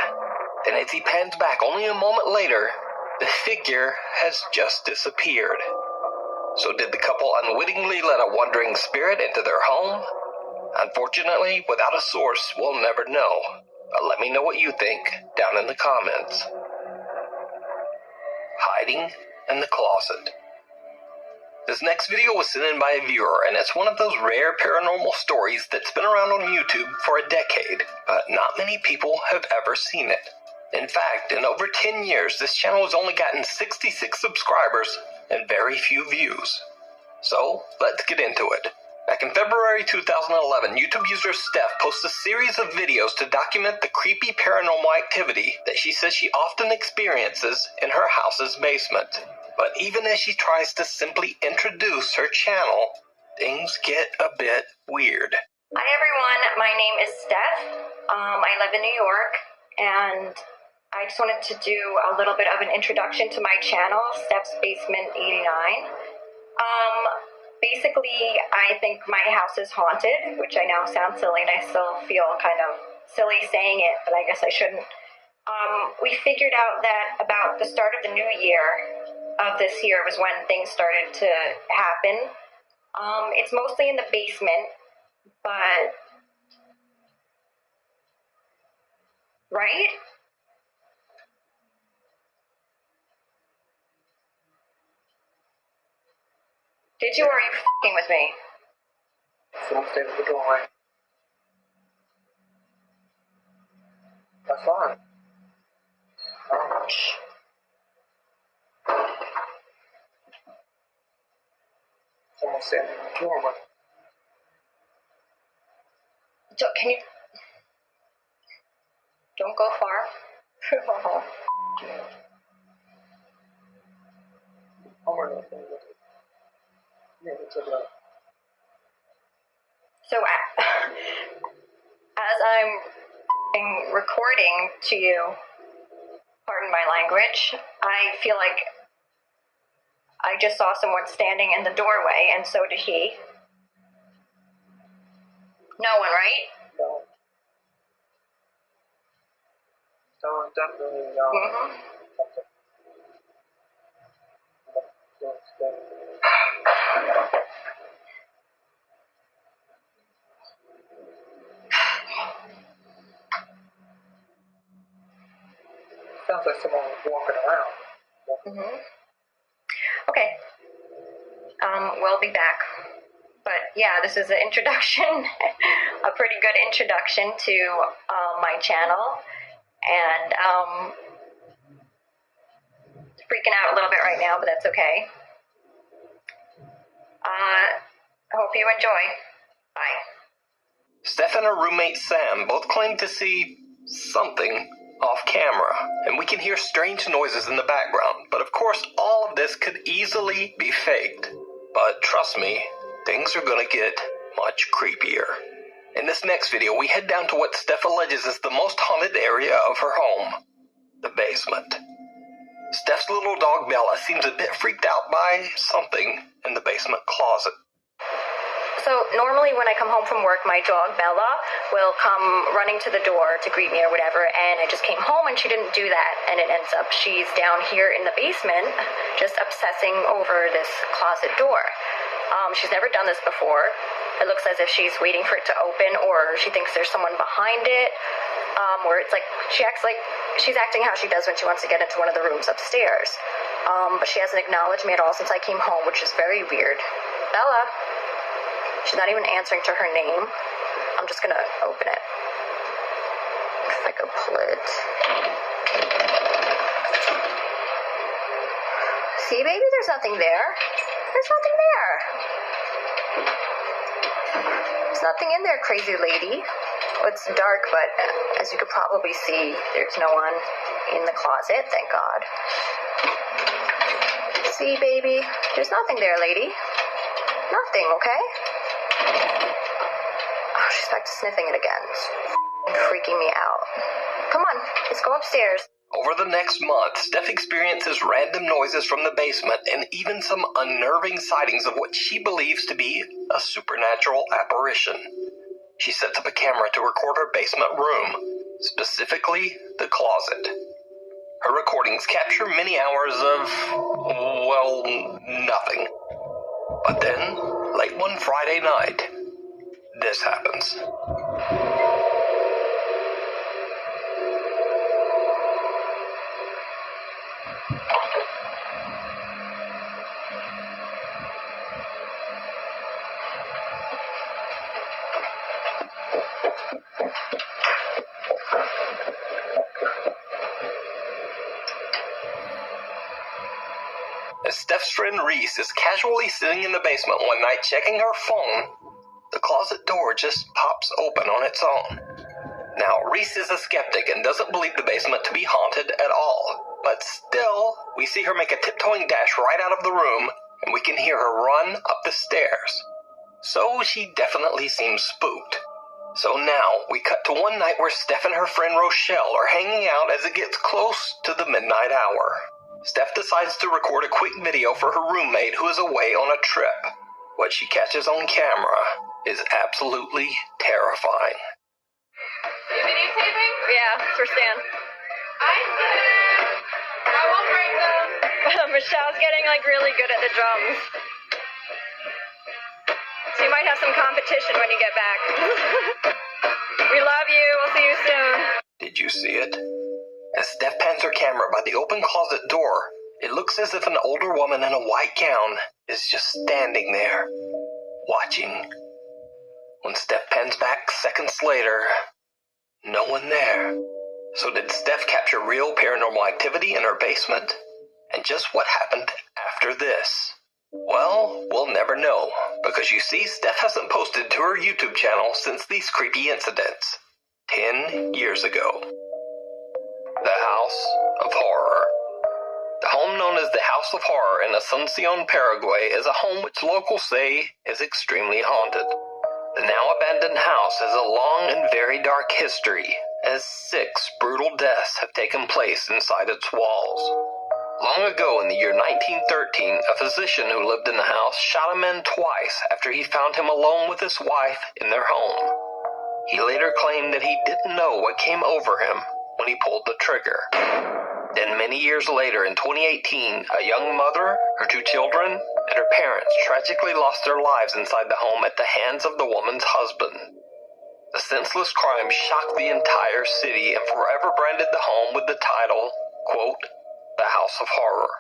Then as he pans back only a moment later, the figure has just disappeared. So did the couple unwittingly let a wandering spirit into their home? Unfortunately, without a source, we'll never know. But let me know what you think down in the comments. Hiding in the closet. This next video was sent in by a viewer, and it's one of those rare paranormal stories that's been around on YouTube for a decade, but not many people have ever seen it. In fact, in over 10 years, this channel has only gotten 66 subscribers and very few views. So, let's get into it. Back in February 2011, YouTube user Steph posted a series of videos to document the creepy paranormal activity that she says she often experiences in her house's basement. But even as she tries to simply introduce her channel, things get a bit weird. Hi everyone, my name is Steph. I live in New York, and I just wanted to do a little bit of an introduction to my channel, Steph's Basement 89. Basically, I think my house is haunted, which I know sounds silly, and I still feel kind of silly saying it, but I guess I shouldn't. We figured out that about the start of the new year of this year was when things started to happen. It's mostly in the basement, but Right? Did you, or are you f***ing with me? Someone stayed in the doorway. That's fine. Someone standing in the doorway. Can you... Don't go far. So, as I'm recording to you, pardon my language, I feel like I just saw someone standing in the doorway, and so did he. No one, right? No. Someone definitely not. Mm-hmm. Sounds like someone was walking around. Mm-hmm. Okay. We'll be back. But yeah, this is an introduction, a pretty good introduction to my channel. And freaking out a little bit right now, but that's okay. I hope you enjoy. Bye. Steph and her roommate Sam both claim to see something off camera, and we can hear strange noises in the background. But of course, all of this could easily be faked. But trust me, things are gonna get much creepier. In this next video, we head down to what Steph alleges is the most haunted area of her home, the basement. Steph's little dog Bella seems a bit freaked out by something in the basement closet. So normally when I come home from work, my dog Bella will come running to the door to greet me or whatever, and I just came home and she didn't do that, and it ends up she's down here in the basement just obsessing over this closet door. She's never done this before. It looks as if she's waiting for it to open, or she thinks there's someone behind it, or it's like she acts like she's acting how she does when she wants to get into one of the rooms upstairs. But she hasn't acknowledged me at all since I came home, which is very weird. Bella. She's not even answering to her name. I'm just gonna open it. If I could pull it. See, baby, there's nothing there. There's nothing there. There's nothing in there, crazy lady. Well, it's dark, but as you could probably see, there's no one in the closet, thank God. See, baby, there's nothing there, lady. Nothing, okay? Oh, she's back to sniffing it again. It's freaking me out. Come on, let's go upstairs. Over the next month, Steph experiences random noises from the basement and even some unnerving sightings of what she believes to be a supernatural apparition. She sets up a camera to record her basement room, specifically the closet. Her recordings capture many hours of, well, nothing. But then, late one Friday night, this happens. As Steph's friend Reese is casually sitting in the basement one night checking her phone, the closet door just pops open on its own. Now, Reese is a skeptic and doesn't believe the basement to be haunted at all. But still, we see her make a tiptoeing dash right out of the room, and we can hear her run up the stairs. So she definitely seems spooked. So now, we cut to one night where Steph and her friend Rochelle are hanging out as it gets close to the midnight hour. Steph decides to record a quick video for her roommate who is away on a trip. What she catches on camera is absolutely terrifying. You videotaping? Yeah, it's for Stan. I won't break them. Michelle's getting really good at the drums. So you might have some competition when you get back. We love you. We'll see you soon. Did you see it? As Steph pans her camera by the open closet door, it looks as if an older woman in a white gown is just standing there, watching. When Steph pans back seconds later, no one there. So did Steph capture real paranormal activity in her basement? And just what happened after this? Well, we'll never know, because you see, Steph hasn't posted to her YouTube channel since these creepy incidents 10 years ago. The House of Horror. The home known as the House of Horror in Asuncion, Paraguay is a home which locals say is extremely haunted. The now abandoned house has a long and very dark history, as 6 brutal deaths have taken place inside its walls. Long ago in the year 1913, a physician who lived in the house shot a man twice after he found him alone with his wife in their home. He later claimed that he didn't know what came over him when he pulled the trigger. Then many years later, in 2018, a young mother, her 2 children, and her parents tragically lost their lives inside the home at the hands of the woman's husband. The senseless crime shocked the entire city and forever branded the home with the title, quote, The House of Horror.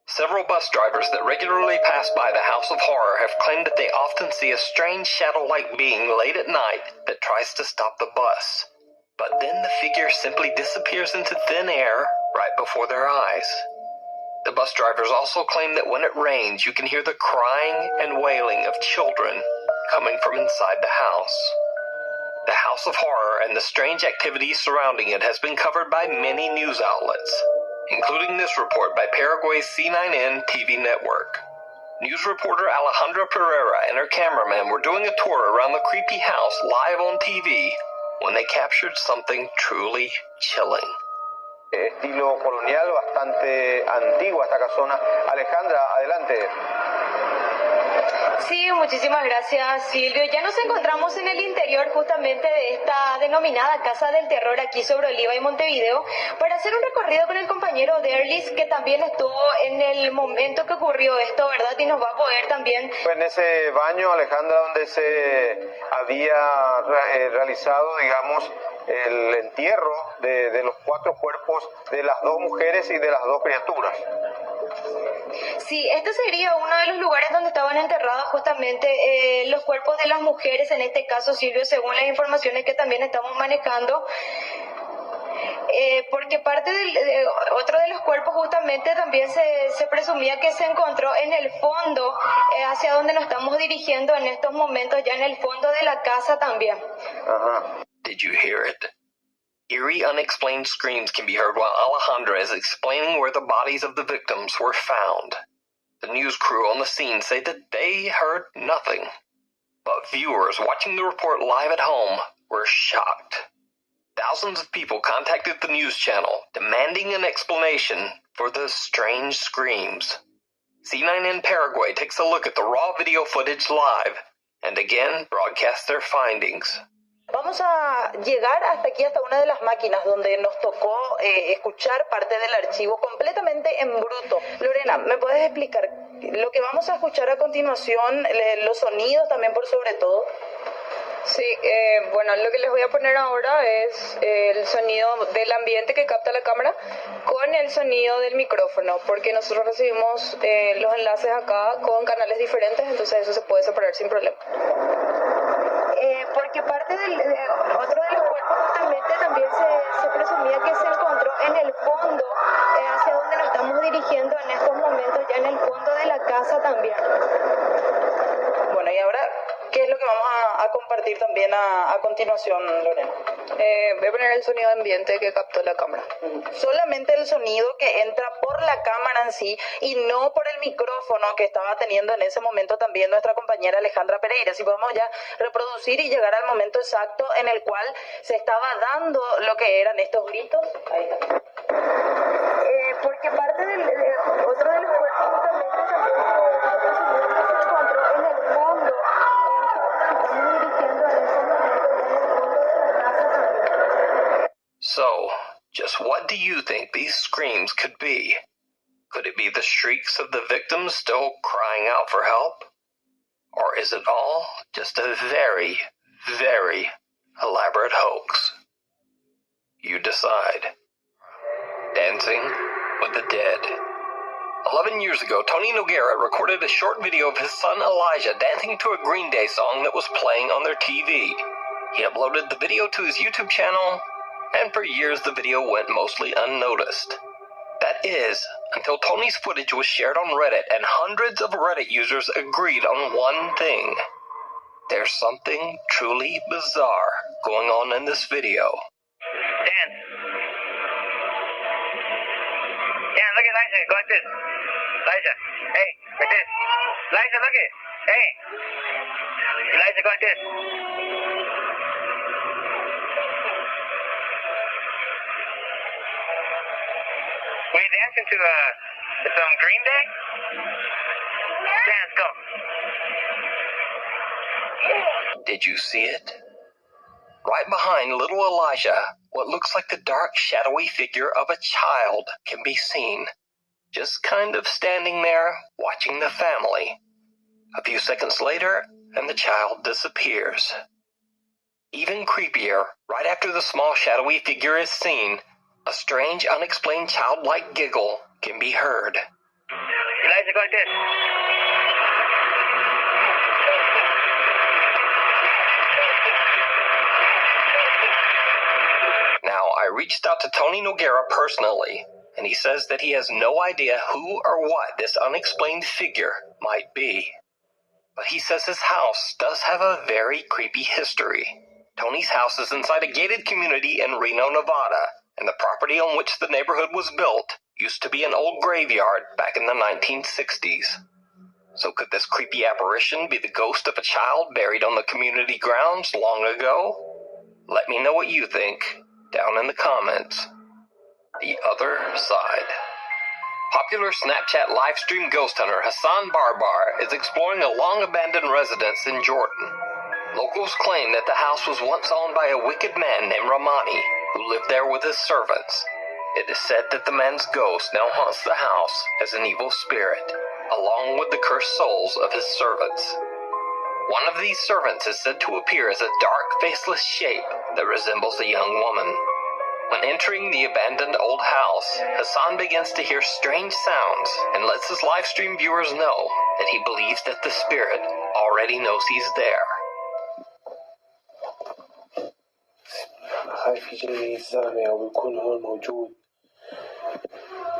Several bus drivers that regularly pass by the House of Horror have claimed that they often see a strange shadow-like being late at night that tries to stop the bus. But then the figure simply disappears into thin air right before their eyes. The bus drivers also claim that when it rains, you can hear the crying and wailing of children coming from inside the house. The House of Horror and the strange activities surrounding it has been covered by many news outlets, including this report by Paraguay's C9N TV network. News reporter Alejandra Pereira and her cameraman were doing a tour around the creepy house live on TV when they captured something truly chilling. Estilo colonial, bastante antigua esta casona. Alejandra, adelante. Sí, muchísimas gracias, Silvio. Ya nos encontramos en el interior justamente de esta denominada Casa del Terror aquí sobre Oliva y Montevideo para hacer un recorrido con el compañero Derlis, que también estuvo en el momento que ocurrió esto, ¿verdad? Y nos va a poder también... Pues en ese baño, Alejandra, donde se había realizado, digamos, el entierro de los 4 cuerpos de las 2 mujeres y de las 2 criaturas. Sí, este sería uno de los lugares donde estaban enterrados justamente los cuerpos de las mujeres, en este caso, Silvio, según las informaciones que también estamos manejando. Porque parte de otro de los cuerpos justamente también se presumía que se encontró en el fondo, hacia donde nos estamos dirigiendo en estos momentos, ya en el fondo de la casa también. Did you hear it? Eerie, unexplained screams can be heard while Alejandra is explaining where the bodies of the victims were found. The news crew on the scene say that they heard nothing, but viewers watching the report live at home were shocked. Thousands of people contacted the news channel, demanding an explanation for the strange screams. C9N Paraguay takes a look at the raw video footage live, and again broadcasts their findings. Vamos a llegar hasta aquí, hasta una de las máquinas donde nos tocó escuchar parte del archivo completamente en bruto. Lorena, ¿me puedes explicar lo que vamos a escuchar a continuación, los sonidos también por sobre todo? Sí, bueno, lo que les voy a poner ahora es el sonido del ambiente que capta la cámara con el sonido del micrófono, porque nosotros recibimos los enlaces acá con canales diferentes, entonces eso se puede separar sin problema. Porque parte otro de los cuerpos justamente también se presumía que se encontró en el fondo, hacia donde nos estamos dirigiendo en estos momentos, ya en el fondo de la casa también. Bueno, y ahora, ¿qué es lo que vamos a compartir también a continuación, Lorena? Voy a poner el sonido de ambiente que captó la cámara. Solamente el sonido que entra por la cámara en sí y no por el micrófono que estaba teniendo en ese momento también nuestra compañera Alejandra Pereira. Si podemos ya reproducir y llegar al momento exacto en el cual se estaba dando lo que eran estos gritos. Ahí está. Porque parte otro de los cuerpos justamente también se encontró en el fondo, hacia donde nos estamos dirigiendo en ese momento, en el fondo de la casa también. So, just what do you think these screams could be? Could it be the shrieks of the victims still crying out for help? Or is it all just a very, very elaborate hoax? You decide. Dancing with the Dead. 11 years ago, Tony Noguera recorded a short video of his son Elijah dancing to a Green Day song that was playing on their TV. He uploaded the video to his YouTube channel, and for years the video went mostly unnoticed. That is, until Tony's footage was shared on Reddit and hundreds of Reddit users agreed on one thing. There's something truly bizarre going on in this video. Dan, look at Elijah. Go like this. Elijah, hey, like this. Elijah, look it. Hey. Elijah, go like this. Were you dancing to some Green Day? Dance, go. Did you see it? Right behind little Elijah, what looks like the dark, shadowy figure of a child can be seen, just kind of standing there, watching the family. A few seconds later, and the child disappears. Even creepier, right after the small, shadowy figure is seen, a strange, unexplained childlike giggle can be heard. Elijah, go like this. Now, I reached out to Tony Noguera personally, and he says that he has no idea who or what this unexplained figure might be. But he says his house does have a very creepy history. Tony's house is inside a gated community in Reno, Nevada, and the property on which the neighborhood was built used to be an old graveyard back in the 1960s. So could this creepy apparition be the ghost of a child buried on the community grounds long ago? Let me know what you think down in the comments. The other side. Popular Snapchat livestream ghost hunter Hassan Barbar is exploring a long-abandoned residence in Jordan. Locals claim that the house was once owned by a wicked man named Ramani, who lived there with his servants. It is said that the man's ghost now haunts the house as an evil spirit, along with the cursed souls of his servants. One of these servants is said to appear as a dark, faceless shape that resembles a young woman. When entering the abandoned old house, Hassan begins to hear strange sounds and lets his livestream viewers know that he believes that the spirit already knows he's there. خايف يجي الزلمة أو يكون هون موجود.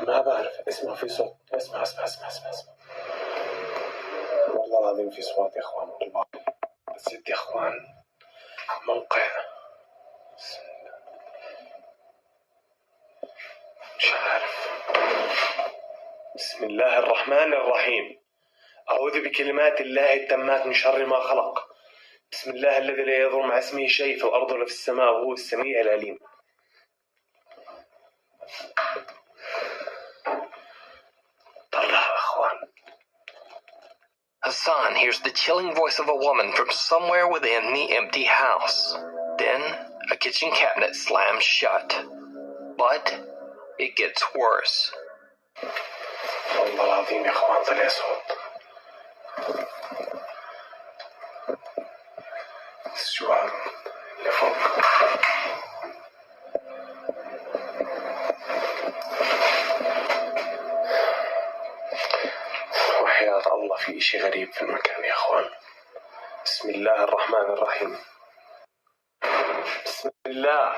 ما بعرف، اسمع في صوت. اسمع. والله العظيم في صوت يا إخوان، والله. بس يا إخوان موقع. مش عارف. بسم الله الرحمن الرحيم. أعوذ بكلمات الله التامات من شر ما خلق. بسم الله الذي لا يضر مع اسمه شيء في الأرض ولا في السماء وهو السميع العليم. طلع أخوان. Hassan hears the chilling voice of a woman from somewhere within the empty house. Then, a kitchen cabinet slams shut. But it gets worse. والله العظيم يا إخوان طلع صوت. شو عم لفوق. وحياة الله في إشي غريب في المكان يا إخوان. بسم الله الرحمن الرحيم. بسم الله.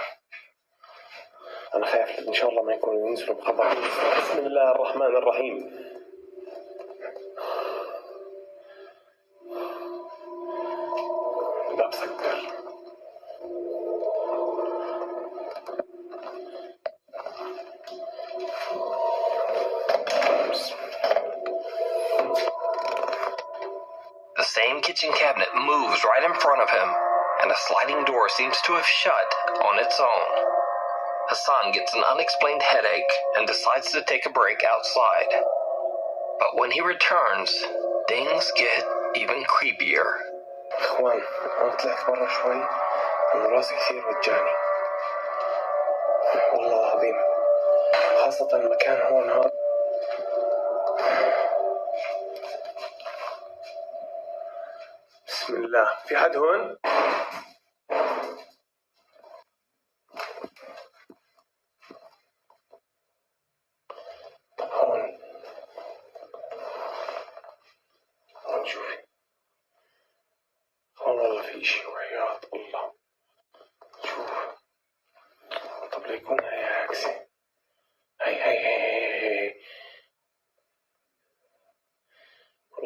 أنا خايف إن شاء الله ما يكونوا ينزلوا بخبر. بسم الله الرحمن الرحيم. باب سكر. The same kitchen cabinet moves right in front of him, and a sliding door seems to have shut on its own. Hassan gets an unexplained headache and decides to take a break outside. But when he returns, things get even creepier. إخوان أنا طلعت برا شوي وراسي كثير وجعني. والله العظيم خاصة المكان هون هذا. بسم الله. في حد هون؟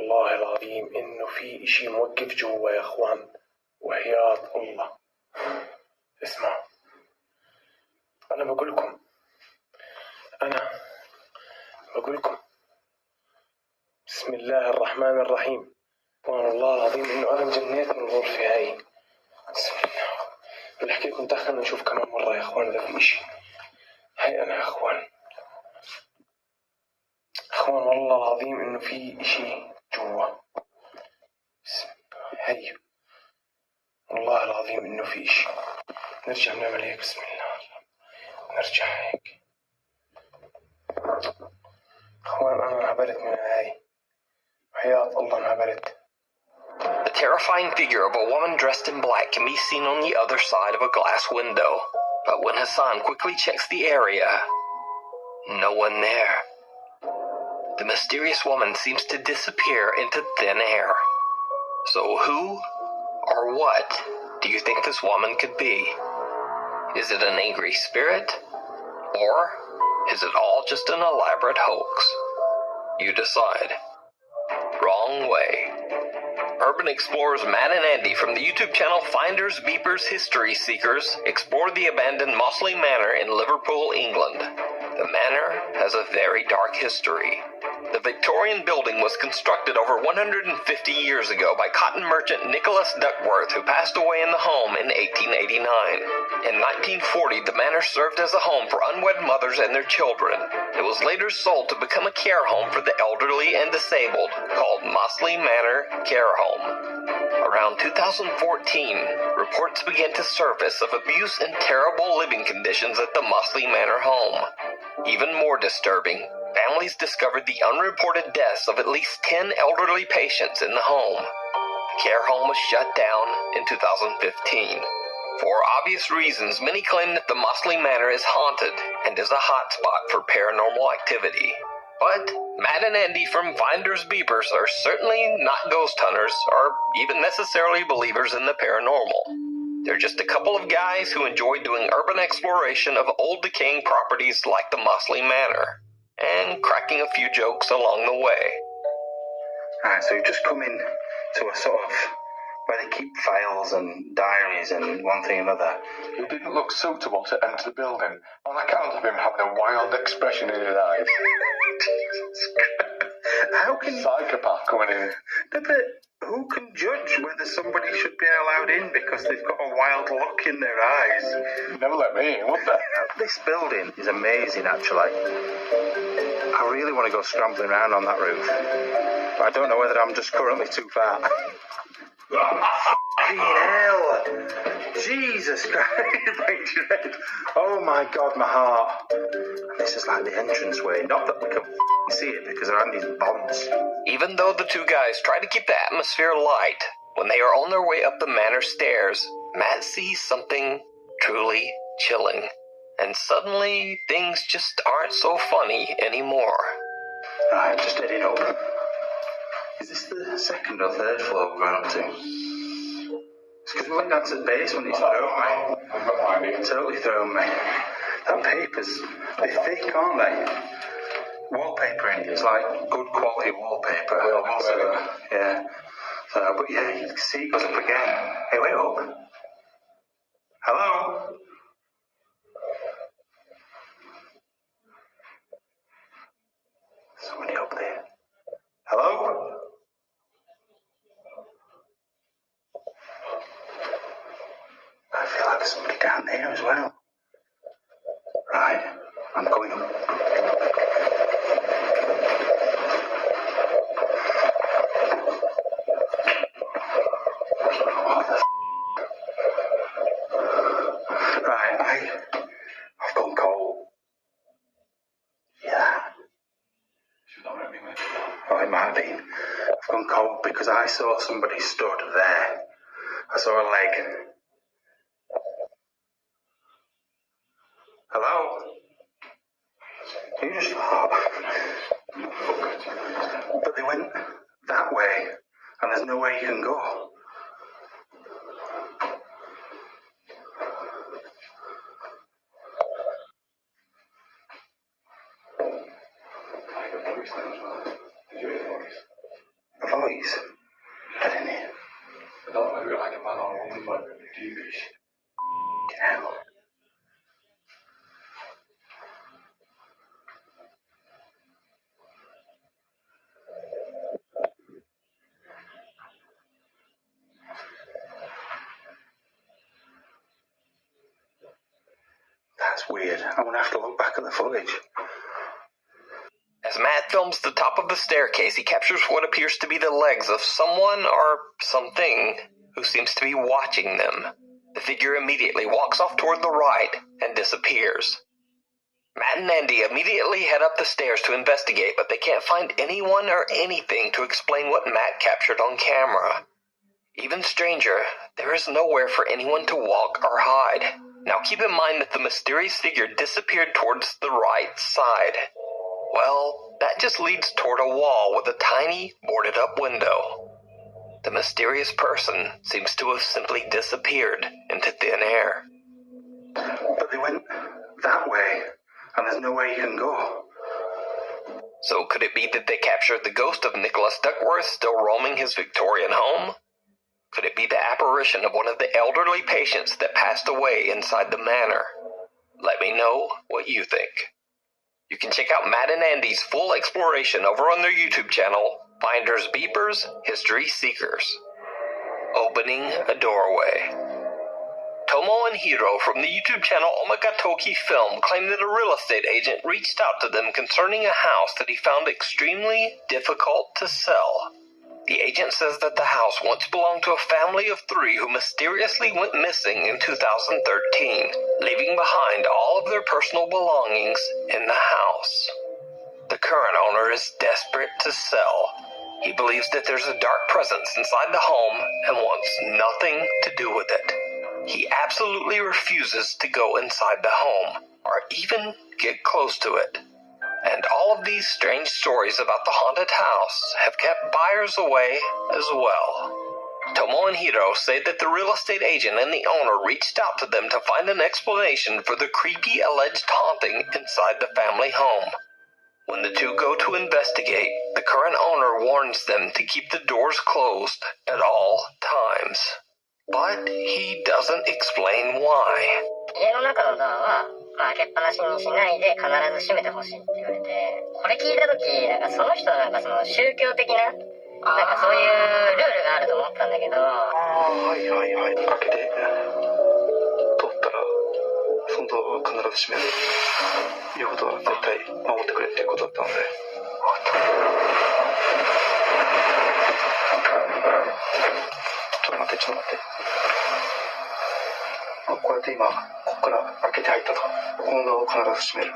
والله العظيم إنه في إشي موقف جوا يا أخوان، وحياة الله. اسمعوا، أنا بقول لكم بسم الله الرحمن الرحيم. والله العظيم إنه أنا انجنيت من الغرفة هاي. بسم الله. بدي أحكي لكم، دخلنا نشوف كمان مرة يا أخوان إذا في إشي. هاي أنا يا أخوان والله العظيم إنه في إشي جوا. بسم الله. هاي والله العظيم إنه في إشي. نرجع نعمل هيك. بسم الله. نرجع هيك. أخوان أنا انهبلت من هاي، وحياة الله انهبلت. The terrifying figure of a woman dressed in black can be seen on the other side of a glass window. But when Hassan quickly checks the area, no one there. The mysterious woman seems to disappear into thin air. So who or what do you think this woman could be? Is it an angry spirit? Or is it all just an elaborate hoax? You decide. Wrong way. Urban explorers Matt and Andy from the YouTube channel Finders, Beepers, History Seekers explore the abandoned Mossley Manor in Liverpool, England. The manor has a very dark history. The Victorian building was constructed over 150 years ago by cotton merchant Nicholas Duckworth, who passed away in the home in 1889. In 1940, the manor served as a home for unwed mothers and their children. It was later sold to become a care home for the elderly and disabled, called Mossley Manor Care Home. Around 2014, reports began to surface of abuse and terrible living conditions at the Mossley Manor home. Even more disturbing, families discovered the unreported deaths of at least 10 elderly patients in the home. The care home was shut down in 2015. For obvious reasons, many claim that the Mossley Manor is haunted and is a hotspot for paranormal activity. But Matt and Andy from Finders Beepers are certainly not ghost hunters or even necessarily believers in the paranormal. They're just a couple of guys who enjoy doing urban exploration of old decaying properties like the Mossley Manor, and cracking a few jokes along the way. Alright, so you've just come in to a sort of where they keep files and diaries and one thing and another. He didn't look suitable to enter the building on account of him having a wild expression in his eyes. How can psychopath coming in? No, but who can judge whether somebody should be allowed in because they've got a wild look in their eyes? Never let me in, would they? This building is amazing, actually. I really want to go scrambling around on that roof, but I don't know whether I'm just currently too fat. Fucking hell! Jesus Christ! Oh my God, my heart! This is like the entranceway. Not that we can see it because they're on these bonds. Even though the two guys try to keep the atmosphere light, when they are on their way up the manor stairs, Matt sees something truly chilling. And suddenly, things just aren't so funny anymore. Right, just heading up. Is this the second or third floor we're going up to? It's because we went down to the basement, it's thrown me. It's totally thrown me. That paper's, they're thick, aren't they? Wallpaper in it, it's like good quality wallpaper. Yeah. So, but yeah, you can see it goes up again. Hey, wait up. Hello? Somebody up there. Hello? I feel like there's somebody down there as well. Right, I'm going up. What the Right, I've gone cold. Yeah. Oh, it might have been. I've gone cold because I saw somebody stood there. I saw a leg. Hello? You just But they went that way, and there's no way you can go. I've That's weird. I'm gonna have to look back at the footage. As Matt films the top of the staircase, he captures what appears to be the legs of someone or something who seems to be watching them. The figure immediately walks off toward the right and disappears. Matt and Andy immediately head up the stairs to investigate, but they can't find anyone or anything to explain what Matt captured on camera. Even stranger, there is nowhere for anyone to walk or hide. Now keep in mind that the mysterious figure disappeared towards the right side. Well, that just leads toward a wall with a tiny, boarded-up window. The mysterious person seems to have simply disappeared into thin air. But they went that way, and there's nowhere you can go. So could it be that they captured the ghost of Nicholas Duckworth still roaming his Victorian home? Could it be the apparition of one of the elderly patients that passed away inside the manor? Let me know what you think. You can check out Matt and Andy's full exploration over on their YouTube channel, Finders Beepers, History Seekers. Opening a doorway. Tomo and Hiro from the YouTube channel Omagatoki Film claim that a real estate agent reached out to them concerning a house that he found extremely difficult to sell. The agent says that the house once belonged to a family of 3 who mysteriously went missing in 2013, leaving behind all of their personal belongings in the house. The current owner is desperate to sell. He believes that there's a dark presence inside the home and wants nothing to do with it. He absolutely refuses to go inside the home or even get close to it. And all of these strange stories about the haunted house have kept buyers away as well. Tomo and Hiro say that the real estate agent and the owner reached out to them to find an explanation for the creepy alleged haunting inside the family home. When the two go to investigate, the current owner warns them to keep the doors closed at all times. But he doesn't explain why. 家の中のドアは開けっぱなしにしないで必ず閉めてほしいって言われて、これ聞いた時その人その宗教的なそういうルールがあると思ったんだけど。はいはいはい。開けて取ったらそのドアは必ず閉める。いうことは絶対守ってくれっていうことだったので。ちょっと待って。こうやって今ここから開けて入ったと。このドアを必ず閉める。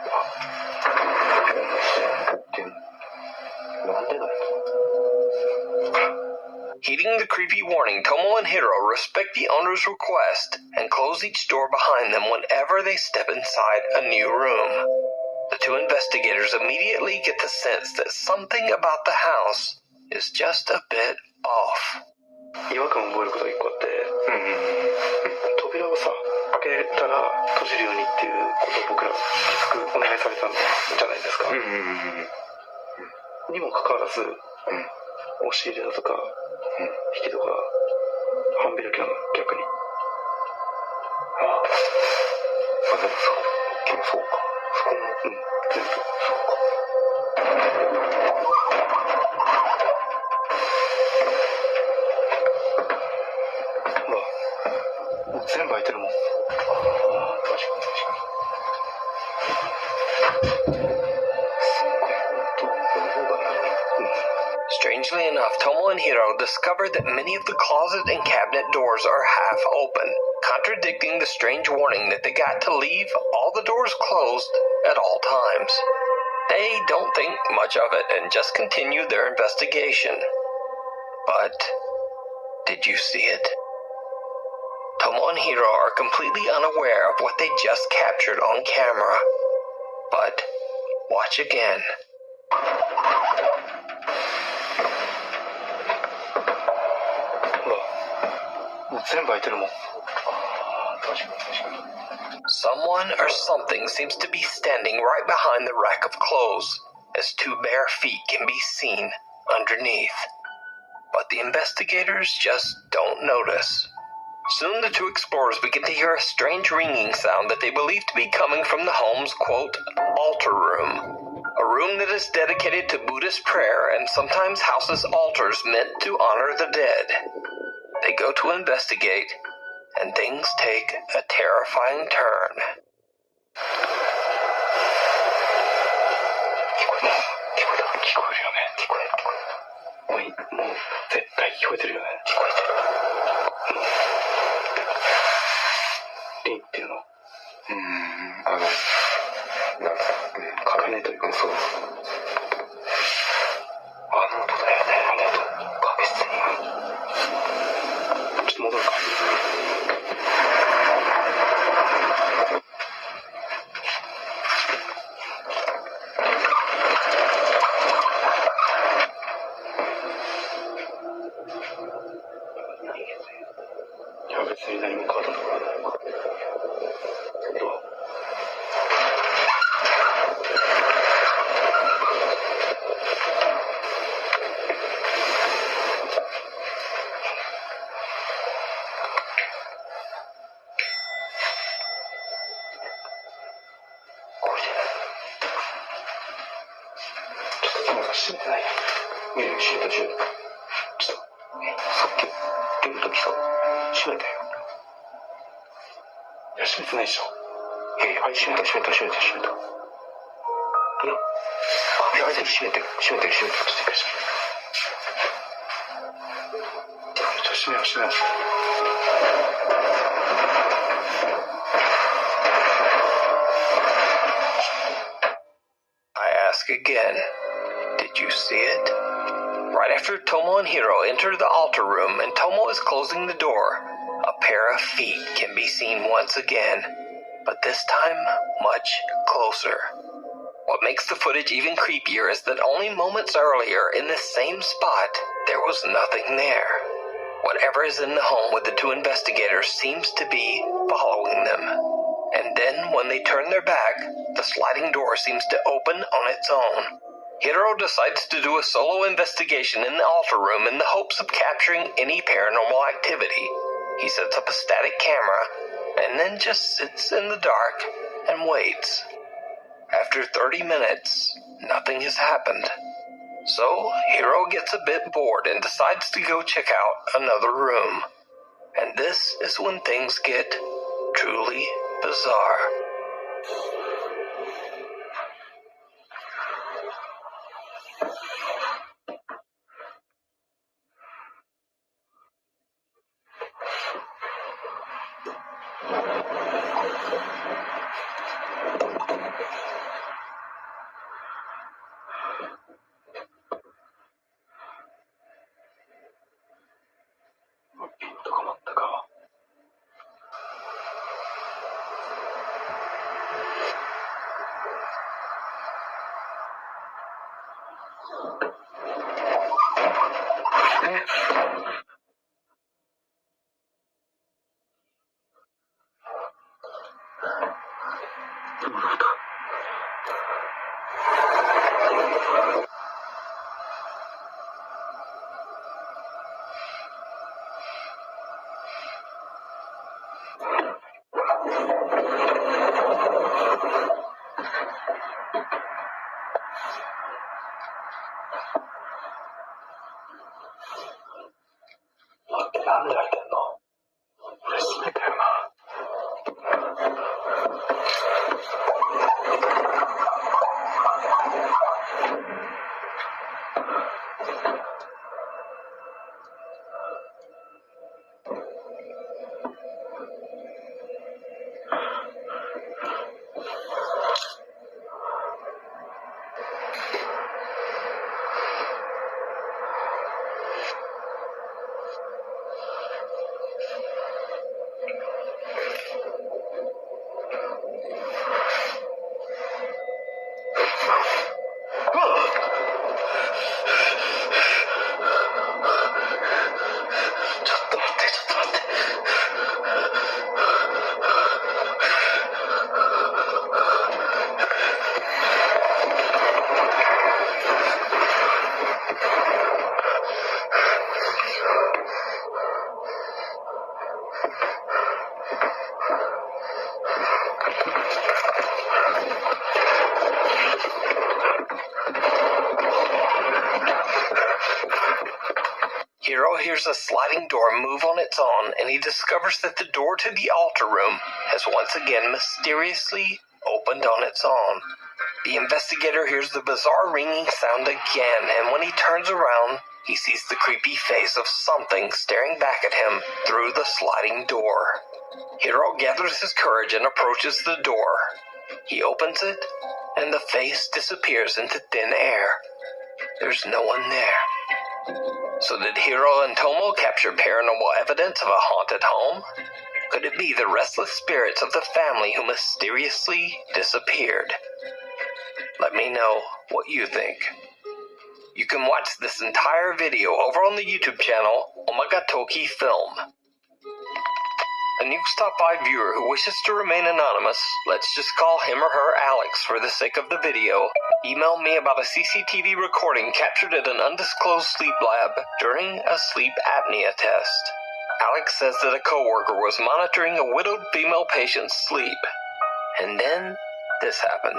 なんでだよ。Heeding the creepy warning, Tomo and Hiro respect the owner's request and close each door behind them whenever they step inside a new room. The two investigators immediately get the sense that something about the house is just a bit off. 違和感を覚えることが一個あって、扉をさ、開けたら閉じるようにっていうことを僕らきつくお願いされたんじゃないですか。にもかかわらず、押し入れだとか、引きとか、半開きなの、逆に。でもそうか。そこも、全部、そうか。もう全部開いてるもん。確かに。Strangely enough, Tomo and Hiro discover that many of the closet and cabinet doors are half open, contradicting the strange warning that they got to leave all the doors closed at all times. They don't think much of it and just continue their investigation. But did you see it? Tomo and Hiro are completely unaware of what they just captured on camera. But watch again. Someone or something seems to be standing right behind the rack of clothes, as 2 bare feet can be seen underneath. But the investigators just don't notice. Soon the two explorers begin to hear a strange ringing sound that they believe to be coming from the home's, quote, altar room. A room that is dedicated to Buddhist prayer and sometimes houses altars meant to honor the dead. They go to investigate, and things take a terrifying turn. 絶対聞こえてるよね。聞こえてる。リンっていうの。なんか、鐘というか、そう。あの音だよね。あの音。確実に。ちょっと戻るか。いや、別に何も変わったところはない。どう？閉めてないよ。見るよ、閉めた。ちょっと、さっき出るときさ、閉めたよ。いや、閉めてないでしょ。いや、閉めた。いや、閉めてる。閉めてる。ちょっと閉めよう。I ask again, did you see it? Right after Tomo and Hiro enter the altar room and Tomo is closing the door, a pair of feet can be seen once again, but this time much closer. What makes the footage even creepier is that only moments earlier, in this same spot, there was nothing there. Whatever is in the home with the two investigators seems to be following them. And then, when they turn their back, the sliding door seems to open on its own. Hiro decides to do a solo investigation in the altar room in the hopes of capturing any paranormal activity. He sets up a static camera, and then just sits in the dark and waits. After 30 minutes, nothing has happened. So, Hiro gets a bit bored and decides to go check out another room. And this is when things get truly bizarre. Hiro hears a sliding door move on its own, and he discovers that the door to the altar room has once again mysteriously opened on its own. The investigator hears the bizarre ringing sound again, and when he turns around, he sees the creepy face of something staring back at him through the sliding door. Hiro gathers his courage and approaches the door. He opens it, and the face disappears into thin air. There's no one there. So did Hiro and Tomo capture paranormal evidence of a haunted home? Could it be the restless spirits of the family who mysteriously disappeared? Let me know what you think. You can watch this entire video over on the YouTube channel Omagatoki Film. A Nukes Top 5 viewer who wishes to remain anonymous, let's just call him or her Alex for the sake of the video, emailed me about a CCTV recording captured at an undisclosed sleep lab during a sleep apnea test. Alex says that a coworker was monitoring a widowed female patient's sleep. And then this happened.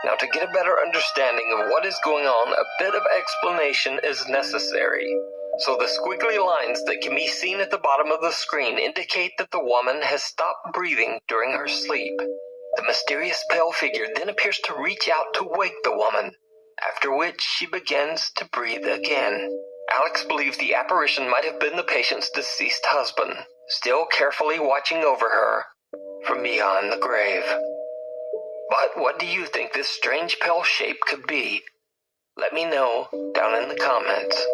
Now, to get a better understanding of what is going on, a bit of explanation is necessary. So the squiggly lines that can be seen at the bottom of the screen indicate that the woman has stopped breathing during her sleep. The mysterious pale figure then appears to reach out to wake the woman, after which she begins to breathe again. Alex believes the apparition might have been the patient's deceased husband, still carefully watching over her from beyond the grave. But what do you think this strange pale shape could be? Let me know down in the comments.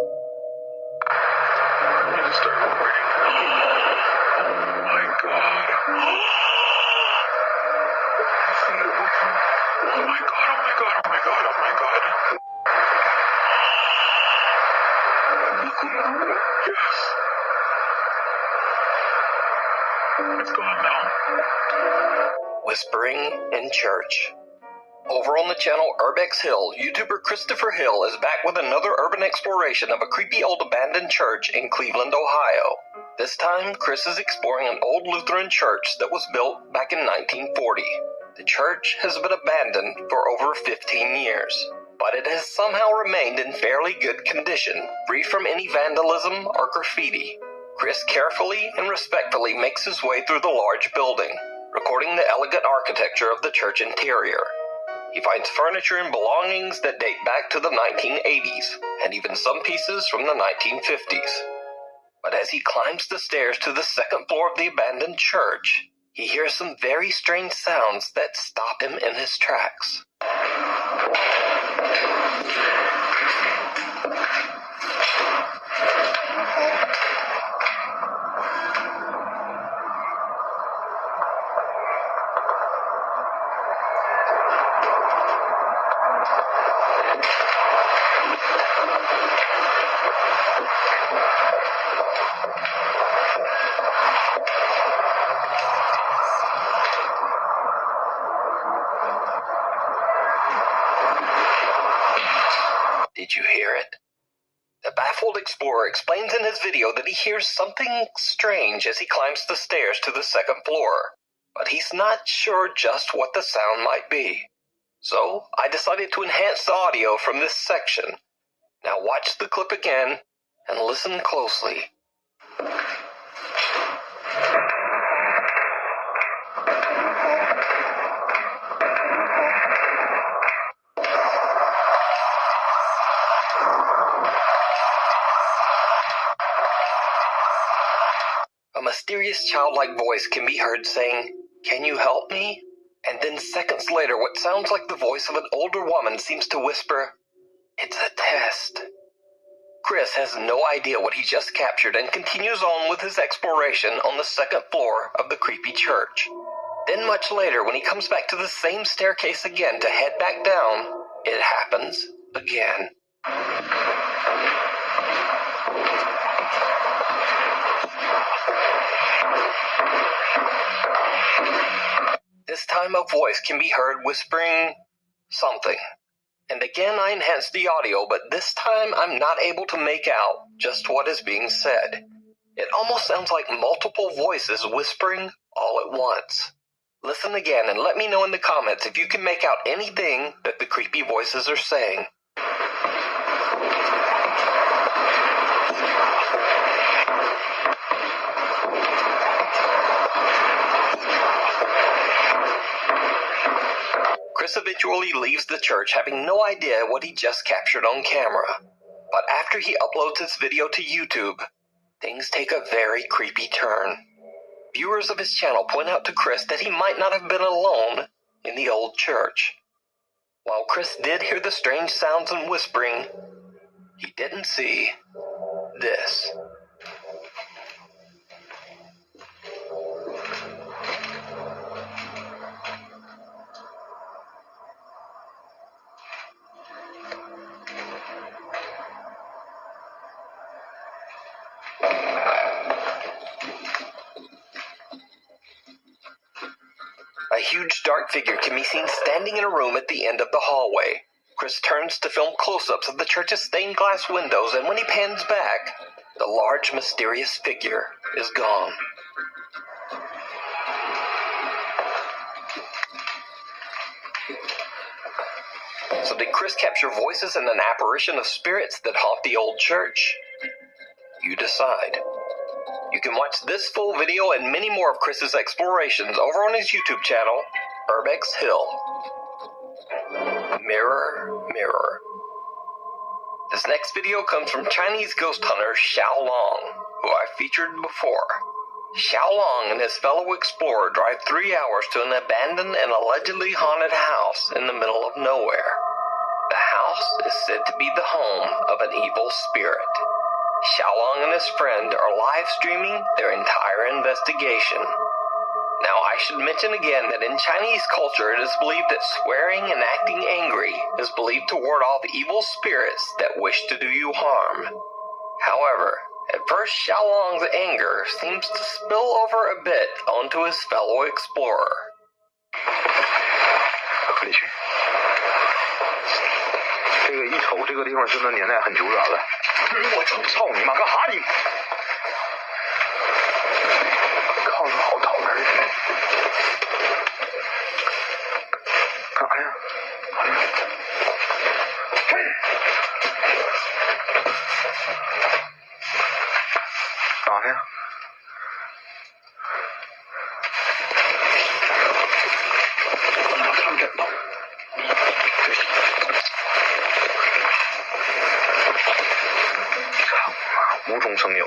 Whispering in church. Over on the channel Urbex Hill, YouTuber Christopher Hill is back with another urban exploration of a creepy old abandoned church in Cleveland, Ohio. This time, Chris is exploring an old Lutheran church that was built back in 1940. The church has been abandoned for over 15 years, but it has somehow remained in fairly good condition, free from any vandalism or graffiti. Chris carefully and respectfully makes his way through the large building, recording the elegant architecture of the church interior. He finds furniture and belongings that date back to the 1980s, and even some pieces from the 1950s. But as he climbs the stairs to the second floor of the abandoned church, he hears some very strange sounds that stop him in his tracks. Did you hear it? The baffled explorer explains in his video that he hears something strange as he climbs the stairs to the second floor, but he's not sure just what the sound might be. So I decided to enhance the audio from this section. Now watch the clip again and listen closely. A mysterious childlike voice can be heard saying, "Can you help me?" And then seconds later, what sounds like the voice of an older woman seems to whisper, "It's a test." Chris has no idea what he just captured and continues on with his exploration on the second floor of the creepy church. Then much later, when he comes back to the same staircase again to head back down, it happens again. This this time a voice can be heard whispering something. And again I enhanced the audio, but this time I'm not able to make out just what is being said. It almost sounds like multiple voices whispering all at once. Listen again and let me know in the comments if you can make out anything that the creepy voices are saying. Chris eventually leaves the church having no idea what he just captured on camera. But after he uploads this video to YouTube, things take a very creepy turn. Viewers of his channel point out to Chris that he might not have been alone in the old church. While Chris did hear the strange sounds and whispering, he didn't see this. A huge dark figure can be seen standing in a room at the end of the hallway. Chris turns to film close-ups of the church's stained glass windows, and when he pans back, the large, mysterious figure is gone. So did Chris capture voices and an apparition of spirits that haunt the old church? You decide. You can watch this full video and many more of Chris's explorations over on his YouTube channel, Urbex Hill. Mirror, mirror. This next video comes from Chinese ghost hunter Xiao Long, who I've featured before. Xiao Long and his fellow explorer drive 3 hours to an abandoned and allegedly haunted house in the middle of nowhere. The house is said to be the home of an evil spirit. Xiao Long and his friend are live streaming their entire investigation. Now, I should mention again that in Chinese culture, it is believed that swearing and acting angry is believed to ward off evil spirits that wish to do you harm. However, at first Xiao Long's anger seems to spill over a bit onto his fellow explorer. 回去。这个一瞅，这个地方真的年代很久远了。我操你妈，干啥你？靠着好讨人。干啥呀？嘿！干啥呀？看枕头。 无中生有，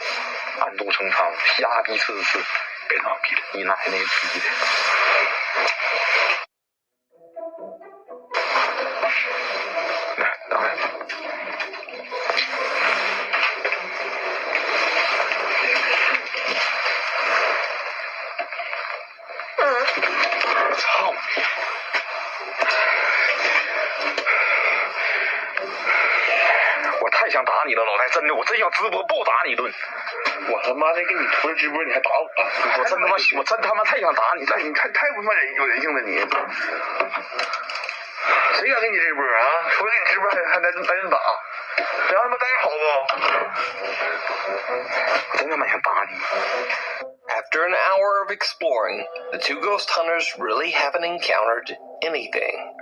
暗度陈仓，瞎逼刺刺，别闹逼了，你奶奶逼的！来，等会。操你！ 我太想打你了，老太，真的，我真想直播暴打你一顿。我他妈的给你涂了直播，你还打我？我真他妈，我真他妈太想打你了！你太不他妈有人性了你！谁敢给你直播啊？除了给你直播还能打？谁让他妈待着好不？我真他妈想打你！ After an hour of exploring, the two ghost hunters really haven't encountered anything.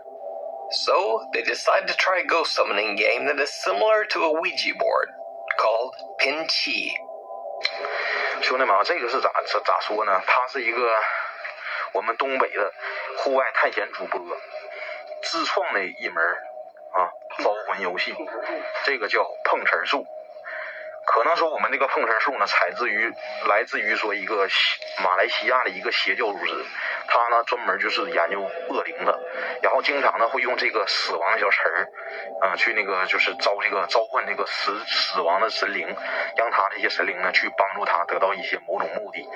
So, they decide to try a ghost summoning game that is similar to a Ouija board, called Pin Chi. 兄弟们啊，这个是咋说呢？他是一个我们东北的户外探险主播自创的一门招魂游戏，这个叫碰瓷术。可能说我们这个碰瓷术呢，来自于说一个马来西亚的一个邪教组织，他呢专门就是研究恶灵的，然后经常呢会用这个死亡的小词儿，去那个就是召唤这个死亡的神灵，让他这些神灵呢去帮助他得到一些某种目的。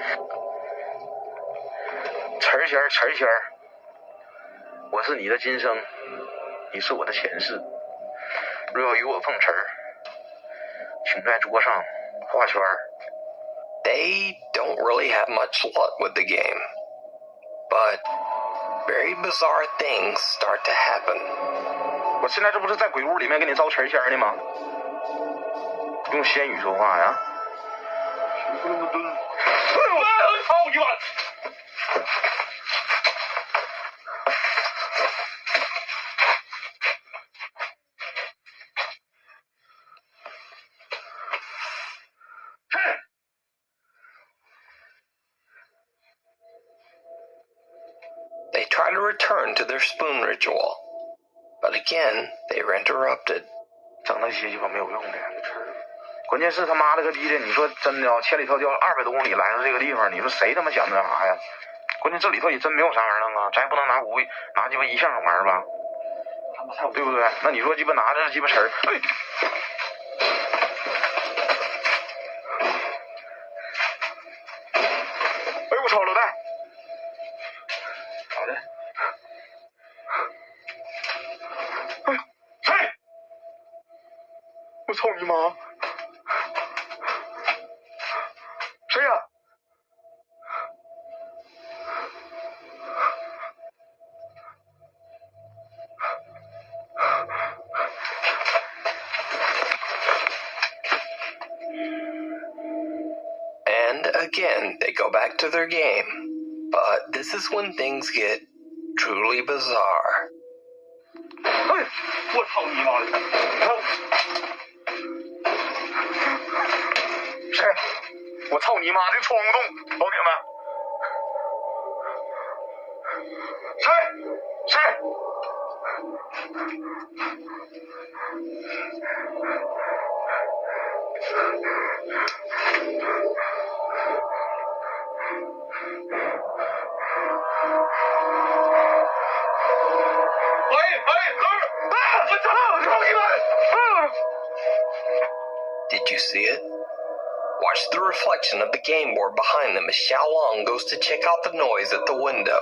词儿，我是你的今生，你是我的前世，若要与我碰瓷儿。 请在桌上画圈。 They don't really have much luck with the game. But very bizarre things start to happen. 我现在这不是在鬼屋里面给你招神仙呢吗？用仙语说话呀！操你妈！ They try to return to their spoon ritual, but again, they are interrupted. 整那些鸡巴没有用的，关键是他妈了个逼的！你说真的啊，千里迢迢200多公里来到这个地方，你说谁他妈想那啥呀？关键这里头也真没有啥玩意儿弄啊，咱也不能拿武拿鸡巴一项玩吧，对不对？那你说鸡巴拿着鸡巴词儿，哎。 哎我操，老戴，咋的？哎，谁？我操你妈！谁呀？ And again, they go back to their game. But this is when things get truly bizarre. 哎，我操你妈的！谁？我操你妈的闯动，老铁们！谁？谁？ Did you see it? Watch the reflection of the game board behind them as Xiaolong goes to check out the noise at the window.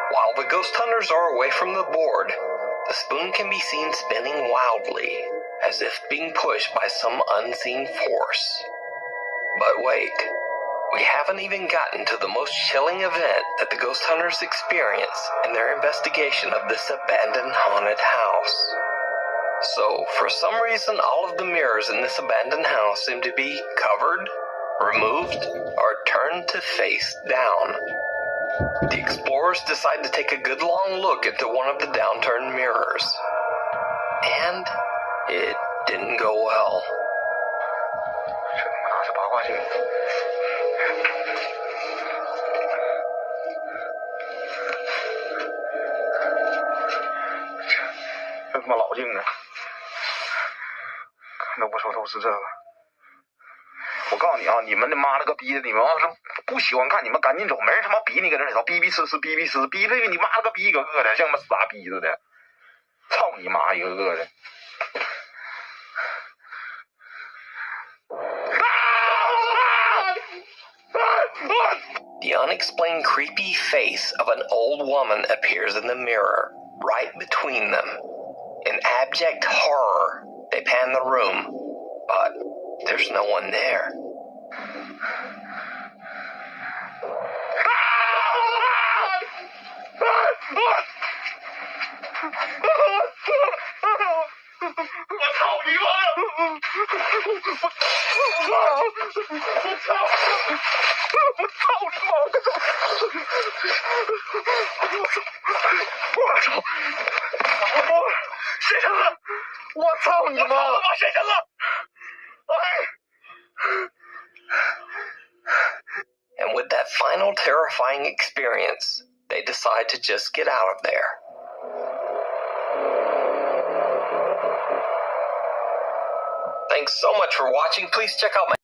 While the ghost hunters are away from the board, the spoon can be seen spinning wildly, as if being pushed by some unseen force. But wait, we haven't even gotten to the most chilling event that the ghost hunters experience in their investigation of this abandoned haunted house. So, for some reason, all of the mirrors in this abandoned house seem to be covered, removed, or turned to face down. The explorers decide to take a good long look into one of the downturned mirrors. And it didn't go well. This 我告诉你啊，你们他妈了个逼的！你们要是不喜欢看，你们赶紧走，没人他妈逼你搁这里头逼逼呲呲逼逼呲逼的你妈了个逼一个个的，像他妈傻逼似的，操你妈一个个的！ The unexplained creepy face of an old woman appears in the mirror, right between them. In abject horror, they pan the room, but there's no one there. And with that final terrifying experience, they decide to just get out of there. Thanks so much for watching. Please check out my